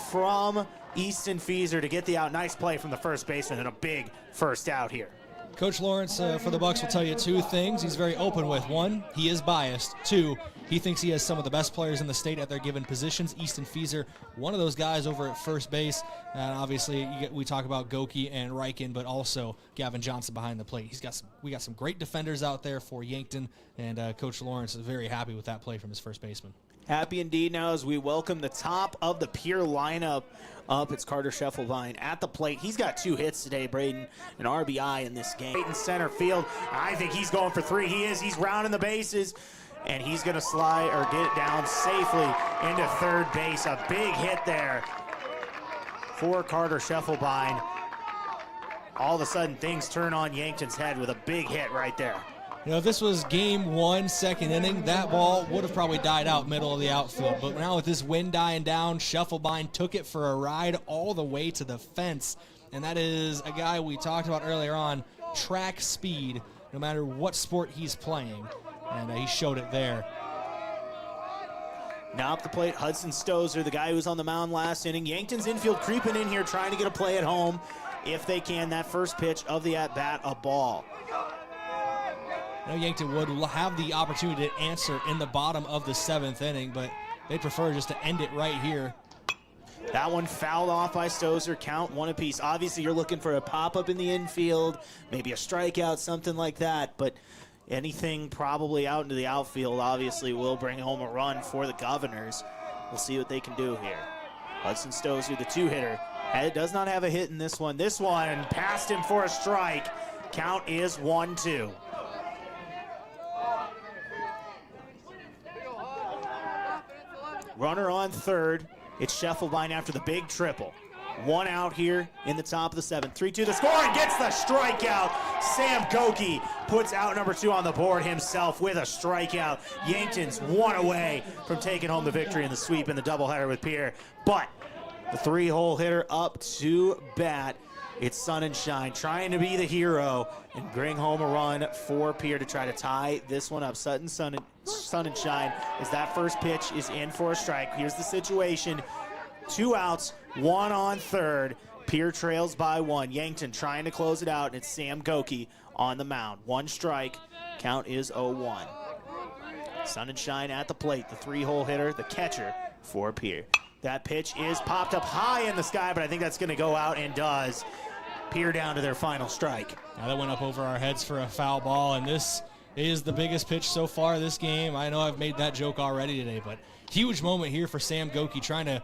from Easton Fieser to get the out. Nice play from the first baseman and a big first out here. Coach Lawrence for the Bucks will tell you two things he's very open with. One, he is biased. Two, he thinks he has some of the best players in the state at their given positions. Easton Fieser, one of those guys over at first base. And obviously, we talk about Gouki and Riken, but also Gavin Johnson behind the plate. We got some great defenders out there for Yankton, and Coach Lawrence is very happy with that play from his first baseman. Happy indeed now as we welcome the top of the Pierre lineup up. It's Carter Scheffelbein at the plate. He's got 2 hits today, Brayden, an RBI in this game. In center field, I think he's going for 3. He is. He's rounding the bases, and he's going to slide or get it down safely into third base. A big hit there for Carter Scheffelbein. All of a sudden, things turn on Yankton's head with a big hit right there. You know, if this was game 1, second inning, that ball would have probably died out middle of the outfield. But now with this wind dying down, Scheffelbein took it for a ride all the way to the fence. And that is a guy we talked about earlier on, track speed, no matter what sport he's playing. And he showed it there. Now up the plate, Hudson Stozer, the guy who was on the mound last inning. Yankton's infield creeping in here, trying to get a play at home. If they can, that first pitch of the at-bat, a ball. I know Yankton would have the opportunity to answer in the bottom of the 7th inning, but they prefer just to end it right here. That one fouled off by Stozer, count 1 apiece. Obviously, you're looking for a pop-up in the infield, maybe a strikeout, something like that, but anything probably out into the outfield obviously will bring home a run for the Governors. We'll see what they can do here. Hudson Stozer, the 2-hitter, does not have a hit in this one. This one passed him for a strike. Count is 1-2. Runner on third. It's Scheffelbein after the big triple. 1 out here in the top of the 7th. 3-2 the score, and gets the strikeout. Sam Gouki puts out number 2 on the board himself with a strikeout. Yankton's 1 away from taking home the victory in the sweep in the doubleheader with Pierre. But the 3-hole hitter up to bat. It's Sun and Shine trying to be the hero and bring home a run for Pierre to try to tie this one up. Sun and Shine as that first pitch is in for a strike. Here's the situation. 2 outs, 1 on third. Pierre trails by 1. Yankton trying to close it out, and it's Sam Gouki on the mound. 1 strike. Count is 0-1. Sun and Shine at the plate. The 3-hole hitter, the catcher for Pierre. That pitch is popped up high in the sky, but I think that's going to go out and does. Pierre down to their final strike. Now that went up over our heads for a foul ball, and this is the biggest pitch so far this game. I know I've made that joke already today, but huge moment here for Sam Gouki trying to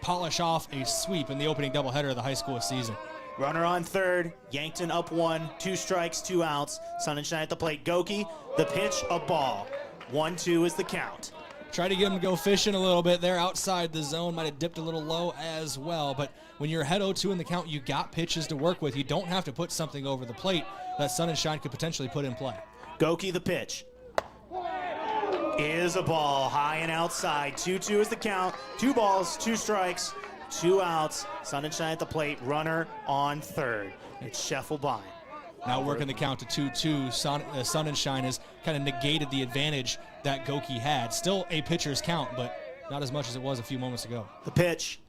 polish off a sweep in the opening doubleheader of the high school season. Runner on third, Yankton up 1, 2 strikes, 2 outs. Sun and Shine at the plate. Gouki, the pitch, a ball. 1-2 is the count. Try to get him to go fishing a little bit there outside the zone. Might have dipped a little low as well. But when you're ahead 0-2 in the count, you got pitches to work with. You don't have to put something over the plate that Sun and Shine could potentially put in play. Gouki, the pitch. Is a ball high and outside. 2-2 is the count. 2 balls, 2 strikes, 2 outs. Sun and Shine at the plate. Runner on third. It's Scheffelbein. Now working the count to 2-2. Sun and Shine has kind of negated the advantage that Gouki had. Still a pitcher's count, but not as much as it was a few moments ago. The pitch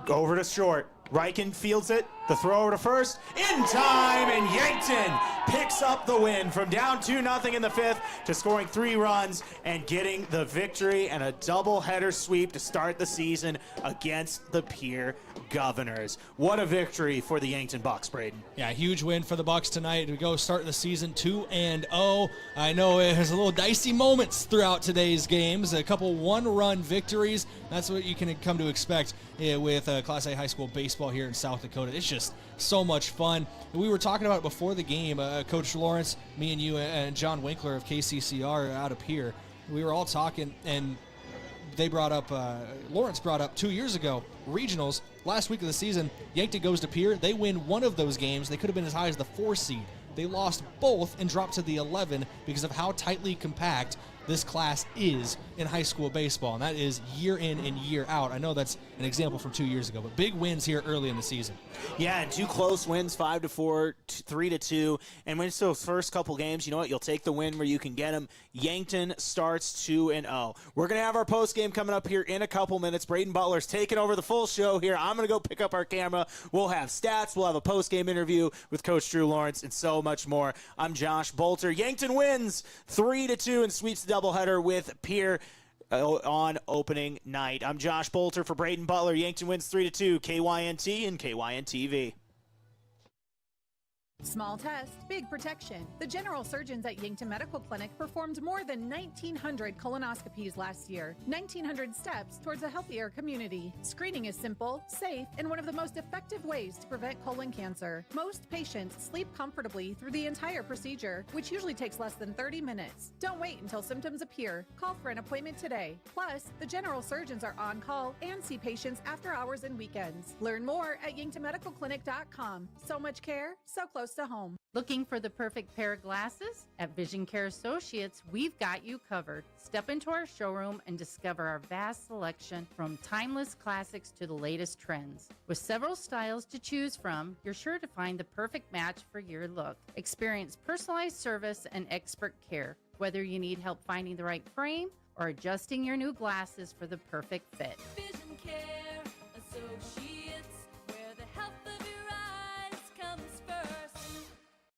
over to short. Riken fields it. The throw over to first. In time, and Yankton picks up the win from down 2-0 in the 5th to scoring 3 runs and getting the victory and a doubleheader sweep to start the season against the Pierre Governors. What a victory for the Yankton Bucks, Brayden. Yeah, huge win for the Bucks tonight. We go start the season 2-0. I know it has a little dicey moments throughout today's games. A couple 1-run victories. That's what you can come to expect with Class A high school baseball here in South Dakota. It's just so much fun. We were talking about it before the game. Coach Lawrence, me and you, and John Winkler of KCCR out of Pierre. We were all talking, and they brought up, Lawrence brought up 2 years ago, regionals, last week of the season. Yankton goes to Pierre. They win one of those games. They could have been as high as the 4 seed. They lost both and dropped to the 11 because of how tightly compact this class is in high school baseball, and that is year in and year out. I know that's an example from 2 years ago. But big wins here early in the season. Yeah, and 2 close wins, 5-4, 3-2. And when it's those first couple games, you know what? You'll take the win where you can get them. Yankton starts 2-0. We're going to have our post game coming up here in a couple minutes. Brayden Butler's taking over the full show here. I'm going to go pick up our camera. We'll have stats. We'll have a post game interview with Coach Drew Lawrence and so much more. I'm Josh Boelter. Yankton wins 3-2 and sweeps the doubleheader with Pierre on opening night. I'm Josh Boelter for Brayden Butler. Yankton wins 3-2. KYNT and KYNTV. Small test, big protection. The general surgeons at Yankton Medical Clinic performed more than 1,900 colonoscopies last year. 1,900 steps towards a healthier community. Screening is simple, safe, and one of the most effective ways to prevent colon cancer. Most patients sleep comfortably through the entire procedure, which usually takes less than 30 minutes. Don't wait until symptoms appear. Call for an appointment today. Plus, the general surgeons are on call and see patients after hours and weekends. Learn more at yanktonmedicalclinic.com. So much care, so close to home. Looking for the perfect pair of glasses? At Vision Care Associates, we've got you covered. Step into our showroom and discover our vast selection from timeless classics to the latest trends. With several styles to choose from, you're sure to find the perfect match for your look. Experience personalized service and expert care, whether you need help finding the right frame or adjusting your new glasses for the perfect fit. Vision Care Associates, where the health of your eyes comes first.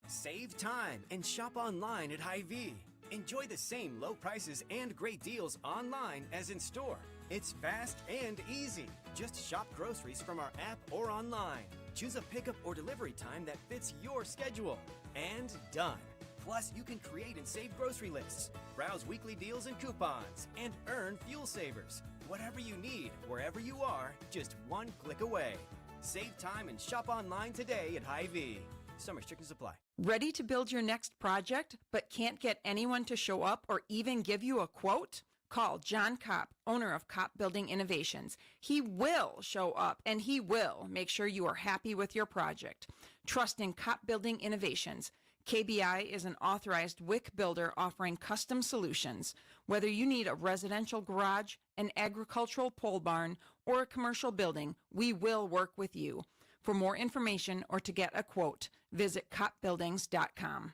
Save time and shop online at Hy-Vee. Enjoy the same low prices and great deals online as in store. It's fast and easy. Just shop groceries from our app or online. Choose a pickup or delivery time that fits your schedule. And done. Plus, you can create and save grocery lists, browse weekly deals and coupons, and earn fuel savers. Whatever you need, wherever you are, just one click away. Save time and shop online today at Hy-Vee. Some restrictions apply. Ready to build your next project, but can't get anyone to show up or even give you a quote? Call John Kopp, owner of Kopp Building Innovations. He will show up and he will make sure you are happy with your project. Trust in Kopp Building Innovations. KBI is an authorized WIC builder offering custom solutions. Whether you need a residential garage, an agricultural pole barn, or a commercial building, we will work with you. For more information or to get a quote, visit koppbuildings.com.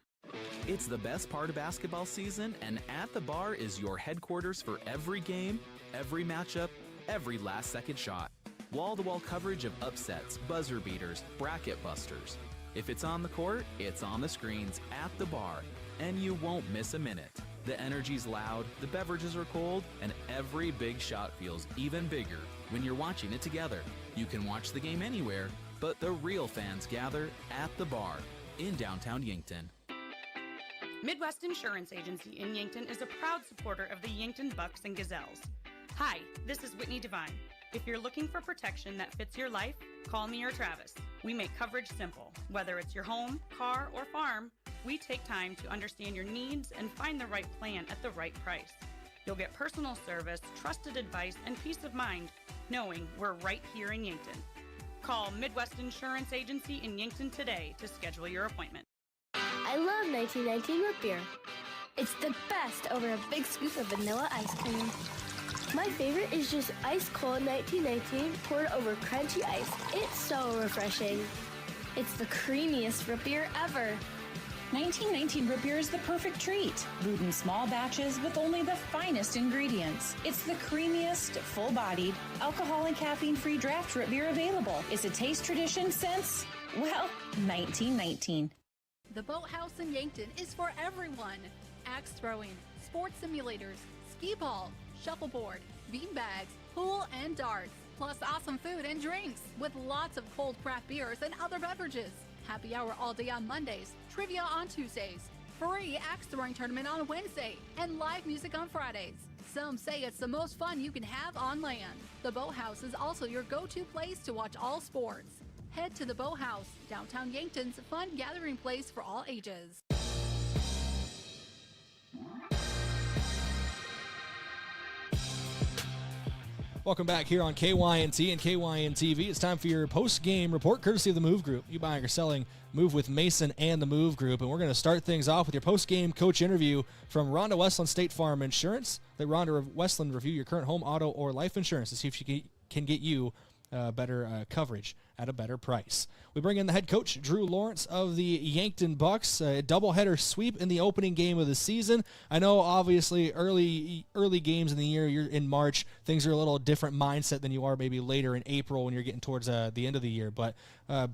It's the best part of basketball season, and At the Bar is your headquarters for every game, every matchup, every last-second shot. Wall-to-wall coverage of upsets, buzzer beaters, bracket busters. If it's on the court, it's on the screens at the bar, and you won't miss a minute. The energy's loud, the beverages are cold, and every big shot feels even bigger when you're watching it together. You can watch the game anywhere, but the real fans gather at the bar in downtown Yankton. Midwest Insurance Agency in Yankton is a proud supporter of the Yankton Bucks and Gazelles. Hi, this is Whitney Devine. If you're looking for protection that fits your life, call me or Travis. We make coverage simple. Whether it's your home, car, or farm, we take time to understand your needs and find the right plan at the right price. You'll get personal service, trusted advice, and peace of mind knowing we're right here in Yankton. Call Midwest Insurance Agency in Yankton today to schedule your appointment. I love 1919 root beer. It's the best over a big scoop of vanilla ice cream. My favorite is just ice cold 1919 poured over crunchy ice. It's so refreshing. It's the creamiest root beer ever. 1919 root beer is the perfect treat. Brewed in small batches with only the finest ingredients. It's the creamiest, full-bodied, alcohol and caffeine-free draft root beer available. It's a taste tradition since, well, 1919. The Boathouse in Yankton is for everyone. Axe throwing, sports simulators, skee ball, shuffleboard, beanbags, pool, and darts. Plus awesome food and drinks with lots of cold craft beers and other beverages. Happy hour all day on Mondays, trivia on Tuesdays, free axe throwing tournament on Wednesday, and live music on Fridays. Some say it's the most fun you can have on land. The Boathouse is also your go-to place to watch all sports. Head to the Boathouse, downtown Yankton's fun gathering place for all ages. Welcome back here on KYNT and KYNTV. It's time for your post-game report, courtesy of the Move Group. You buying or selling, move with Mason and the Move Group. And we're going to start things off with your post-game coach interview from Rhonda Westland State Farm Insurance. Let Rhonda Westland review your current home, auto, or life insurance to see if she can can get you better coverage at a better price. We bring in the head coach, Drew Lawrence of the Yankton Bucks. A doubleheader sweep in the opening game of the season. I know, obviously, early games in the year, you're in March, things are a little different mindset than you are maybe later in April when you're getting towards the end of the year. But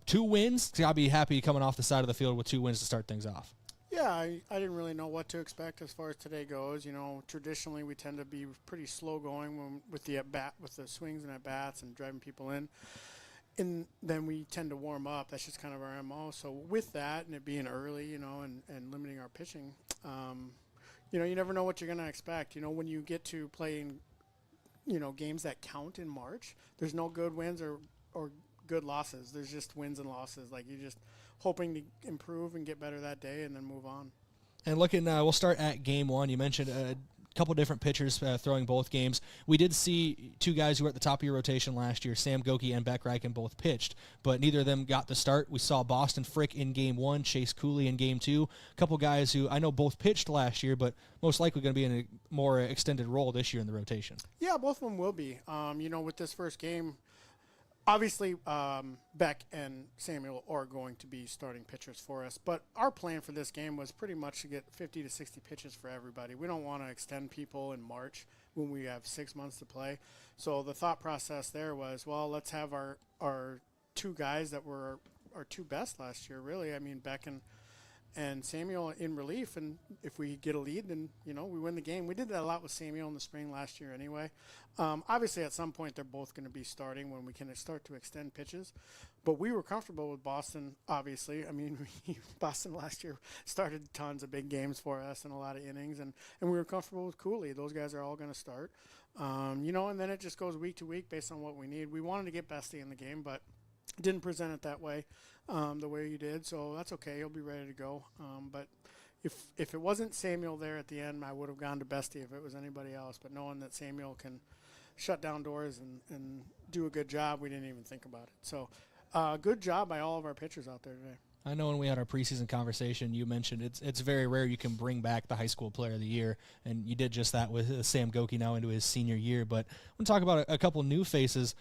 2 wins, I'll be happy coming off the side of the field with 2 wins to start things off. Yeah, I didn't really know what to expect as far as today goes. Traditionally we tend to be pretty slow going with the at-bat, with the swings and at-bats and driving people in. And then we tend to warm up. That's just kind of our MO. So with that and it being early, and limiting our pitching, you never know what you're going to expect. When you get to playing, games that count in March, there's no good wins or good losses. There's just wins and losses. Like, you're just hoping to improve and get better that day and then move on. And looking, we'll start at game 1. You mentioned a couple different pitchers throwing both games. We did see 2 guys who were at the top of your rotation last year, Sam Gouki and Beck Reichen, both pitched, but neither of them got the start. We saw Boston Frick in game 1, Chase Cooley in game 2. A couple guys who I know both pitched last year, but most likely going to be in a more extended role this year in the rotation. Yeah, both of them will be. With this first game, obviously, Beck and Samuel are going to be starting pitchers for us, but our plan for this game was pretty much to get 50 to 60 pitches for everybody. We don't want to extend people in March when we have 6 months to play. So the thought process there was, well, let's have our 2 guys that were our 2 best last year, really. I mean, Beck and Samuel in relief, and if we get a lead, then we win the game. We did that a lot with Samuel in the spring last year anyway. Obviously, at some point, they're both going to be starting when we can start to extend pitches. But we were comfortable with Boston, obviously. I mean, Boston last year started tons of big games for us and a lot of innings, and we were comfortable with Cooley. Those guys are all going to start. And then it just goes week to week based on what we need. We wanted to get Bestie in the game, but didn't present it that way, the way you did. So that's okay. He'll be ready to go. But if it wasn't Samuel there at the end, I would have gone to Bestie if it was anybody else. But knowing that Samuel can shut down doors and do a good job, we didn't even think about it. So good job by all of our pitchers out there today. I know when we had our preseason conversation, you mentioned it's very rare you can bring back the high school player of the year, and you did just that with Sam Gouki now into his senior year. But I want to talk about a couple new faces,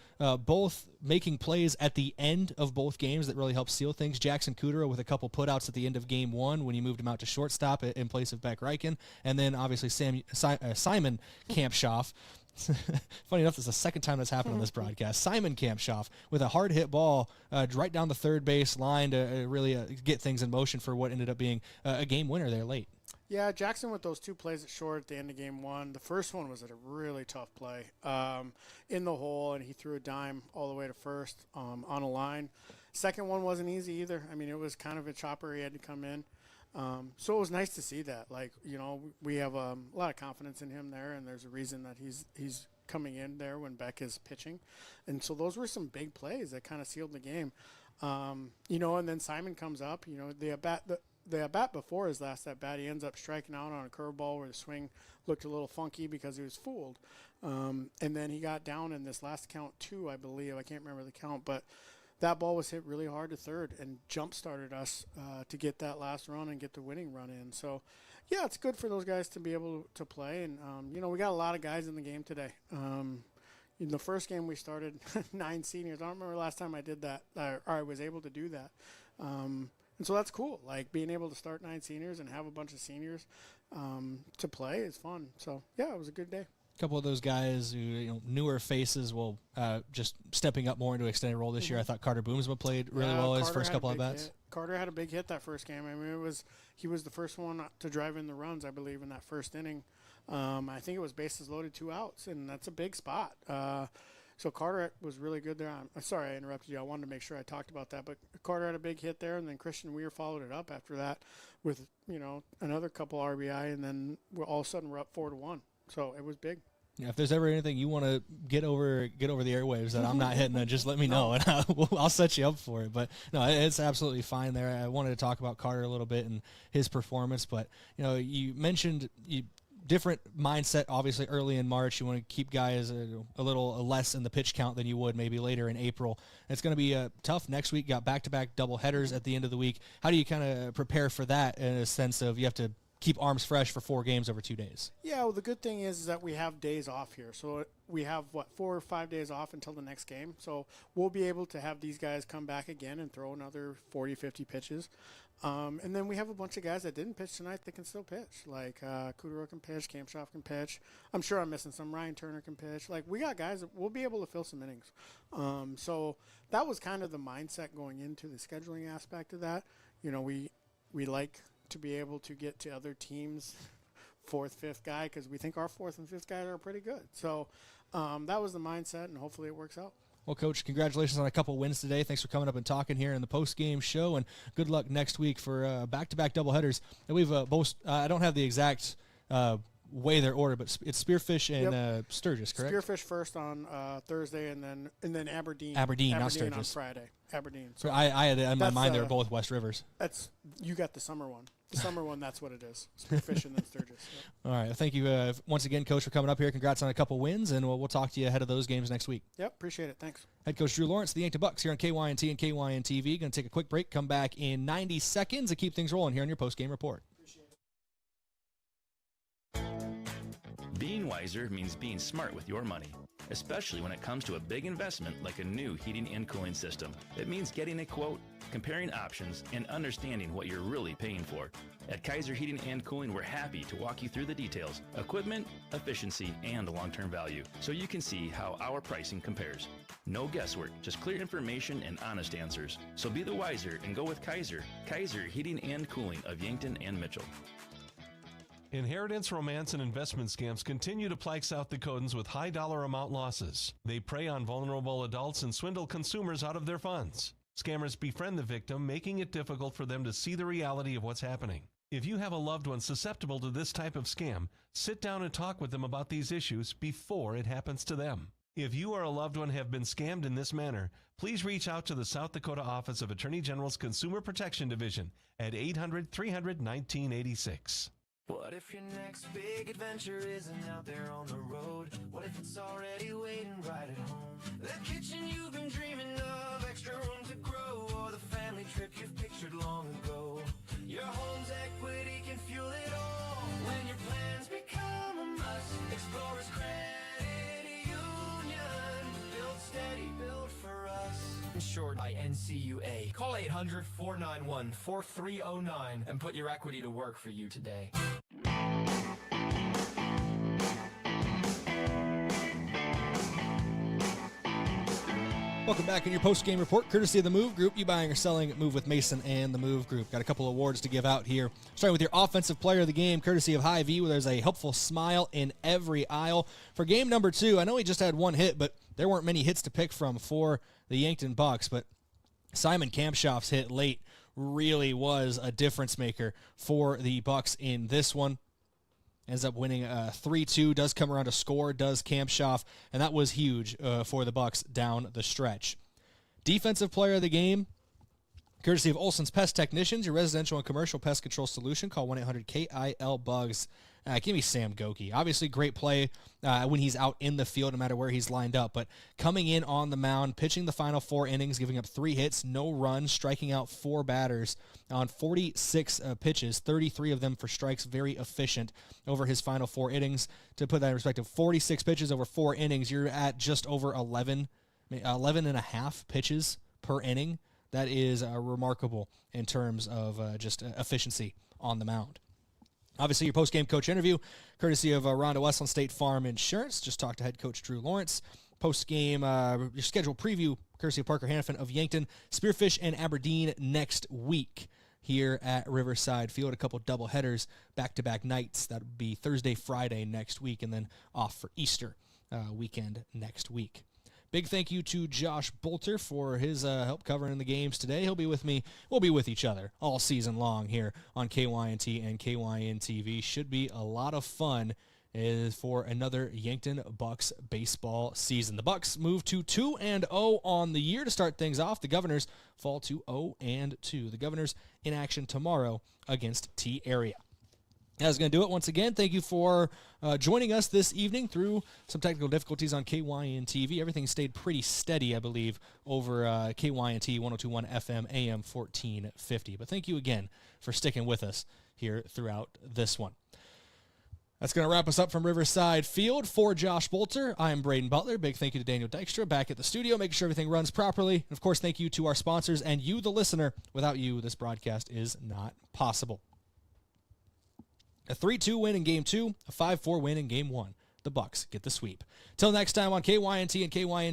both making plays at the end of both games that really helped seal things. Jackson Kudrow with a couple putouts at the end of game 1 when you moved him out to shortstop in place of Beck Reichen, and then obviously Simon Kampshoff. Funny enough, this is the second time that's happened on this broadcast. Simon Kampshoff with a hard hit ball right down the third base line to really get things in motion for what ended up being a game winner there late. Yeah, Jackson with those 2 plays at short at the end of game 1. The first one was a really tough play in the hole, and he threw a dime all the way to first on a line. Second one wasn't easy either. I mean, it was kind of a chopper. He had to come in. So it was nice to see that. We have a lot of confidence in him there, and there's a reason that he's coming in there when Beck is pitching. And so those were some big plays that kind of sealed the game. And then Simon comes up. The at-bat before his last at-bat, he ends up striking out on a curveball where the swing looked a little funky because he was fooled. And then he got down in this last count 2, I believe. I can't remember the count, but that ball was hit really hard to third and jump-started us to get that last run and get the winning run in. So, yeah, it's good for those guys to be able to play. And, we got a lot of guys in the game today. In the first game, we started 9 seniors. I don't remember the last time I did that, or I was able to do that. And so that's cool. Like, being able to start 9 seniors and have a bunch of seniors to play is fun. So, yeah, it was a good day. A couple of those guys who, newer faces, will just stepping up more into extended role this year. I thought Carter Boomsma played really well his first couple of bats. Carter had a big hit that first game. I mean, he was the first one to drive in the runs, I believe, in that first inning. I think it was bases loaded, 2 outs, and that's a big spot. So Carter was really good there. I'm sorry I interrupted you. I wanted to make sure I talked about that. But Carter had a big hit there, and then Christian Weir followed it up after that with, another couple RBI, and then all of a sudden we're up 4-1. So it was big. Yeah, if there's ever anything you want to get over the airwaves that I'm not hitting, just let me know, and I'll set you up for it. But no, it's absolutely fine there. I wanted to talk about Carter a little bit and his performance, but you mentioned different mindset. Obviously, early in March, you want to keep guys a little less in the pitch count than you would maybe later in April. It's going to be tough next week. Got back-to-back double headers at the end of the week. How do you kind of prepare for that in a sense of you have to keep arms fresh for 4 games over 2 days. Yeah, well, the good thing is that we have days off here. So we have, 4 or 5 days off until the next game. So we'll be able to have these guys come back again and throw another 40, 50 pitches. And then we have a bunch of guys that didn't pitch tonight that can still pitch. Like Kudrow can pitch, Kamshoff can pitch. I'm sure I'm missing some. Ryan Turner can pitch. Like, we got guys that we'll be able to fill some innings. So that was kind of the mindset going into the scheduling aspect of that. You know, we like to be able to get to other teams' 4th, 5th guy because we think our 4th and 5th guys are pretty good. So that was the mindset, and hopefully it works out. Well, Coach, congratulations on a couple wins today. Thanks for coming up and talking here in the post-game show, and good luck next week for back-to-back doubleheaders. And we've both I don't have the exact way they're ordered, but it's Spearfish and Sturgis, correct? Spearfish first on Thursday, and then Aberdeen. Aberdeen, not on Sturgis. Friday. Aberdeen. So I had it in my mind they were both West Rivers. You got the summer one. The summer one, that's what it is. Spearfish and then Sturgis. Yep. All right. Well, thank you once again, Coach, for coming up here. Congrats on a couple wins, and we'll talk to you ahead of those games next week. Yep, appreciate it. Thanks. Head Coach Drew Lawrence, the Yankton Bucks, here on KYNT and KYN TV. Going to take a quick break, come back in 90 seconds, and keep things rolling here on your post-game report. Being wiser means being smart with your money, especially when it comes to a big investment like a new heating and cooling system. It means getting a quote, comparing options, and understanding what you're really paying for. At Kaiser Heating and Cooling, we're happy to walk you through the details, equipment, efficiency, and long-term value, so you can see how our pricing compares. No guesswork, just clear information and honest answers. So be the wiser and go with Kaiser. Kaiser Heating and Cooling of Yankton and Mitchell. Inheritance, romance, and investment scams continue to plague South Dakotans with high dollar amount losses. They prey on vulnerable adults and swindle consumers out of their funds. Scammers befriend the victim, making it difficult for them to see the reality of what's happening. If you have a loved one susceptible to this type of scam, sit down and talk with them about these issues before it happens to them. If you or a loved one have been scammed in this manner, please reach out to the South Dakota Office of Attorney General's Consumer Protection Division at 800-300-1986. What if your next big adventure isn't out there on the road? What if it's already waiting right at home? That kitchen you've been dreaming of, extra room to grow, or the family trip you've pictured long ago. Your home's equity can fuel it all. When your plans become a must, Explorers Credit Union. Built steady, built for us. Insured by NCUA. Call 800-491-4309 and put your equity to work for you today. Welcome back in your post-game report, courtesy of the Move Group. You buying or selling, move with Mason and the Move Group. Got a couple awards to give out here. Starting with your offensive player of the game, courtesy of Hy-Vee, where there's a helpful smile in every aisle. For game number 2, I know he just had one hit, but there weren't many hits to pick from for the Yankton Bucks. But Simon Kamshoff's hit late really was a difference maker for the Bucks in this one. Ends up winning 3-2, does come around to score, does Kamshoff, and that was huge for the Bucks down the stretch. Defensive player of the game, courtesy of Olson's Pest Technicians, your residential and commercial pest control solution. Call 1-800-KIL-BUGS. Give me Sam Gouki. Obviously, great play when he's out in the field, no matter where he's lined up. But coming in on the mound, pitching the final 4 innings, giving up 3 hits, no runs, striking out 4 batters on 46 pitches, 33 of them for strikes. Very efficient over his final 4 innings. To put that in perspective, 46 pitches over 4 innings, you're at just over 11 and a half pitches per inning. That is remarkable in terms of just efficiency on the mound. Obviously, your post-game coach interview, courtesy of Rhonda Westland State Farm Insurance. Just talked to head coach Drew Lawrence. Post-game, your scheduled preview, courtesy of Parker Hannafin of Yankton. Spearfish and Aberdeen next week here at Riverside Field. A couple doubleheaders, back-to-back nights. That would be Thursday, Friday next week, and then off for Easter weekend next week. Big thank you to Josh Boelter for his help covering the games today. He'll be with me. We'll be with each other all season long here on KYNT and KYN TV. Should be a lot of fun for another Yankton Bucks baseball season. The Bucks move to 2-0 on the year to start things off. The Governors fall to 0-2. The Governors in action tomorrow against T-Area. That's going to do it once again. Thank you for joining us this evening through some technical difficulties on KYN TV. Everything stayed pretty steady, I believe, over KYNT 102.1 FM AM 1450. But thank you again for sticking with us here throughout this one. That's going to wrap us up from Riverside Field. For Josh Boelter, I am Brayden Butler. Big thank you to Daniel Dykstra back at the studio, making sure everything runs properly. And of course, thank you to our sponsors and you, the listener. Without you, this broadcast is not possible. A 3-2 win in Game 2, a 5-4 win in Game 1. The Bucks get the sweep. Till next time on KYNT and KYNT.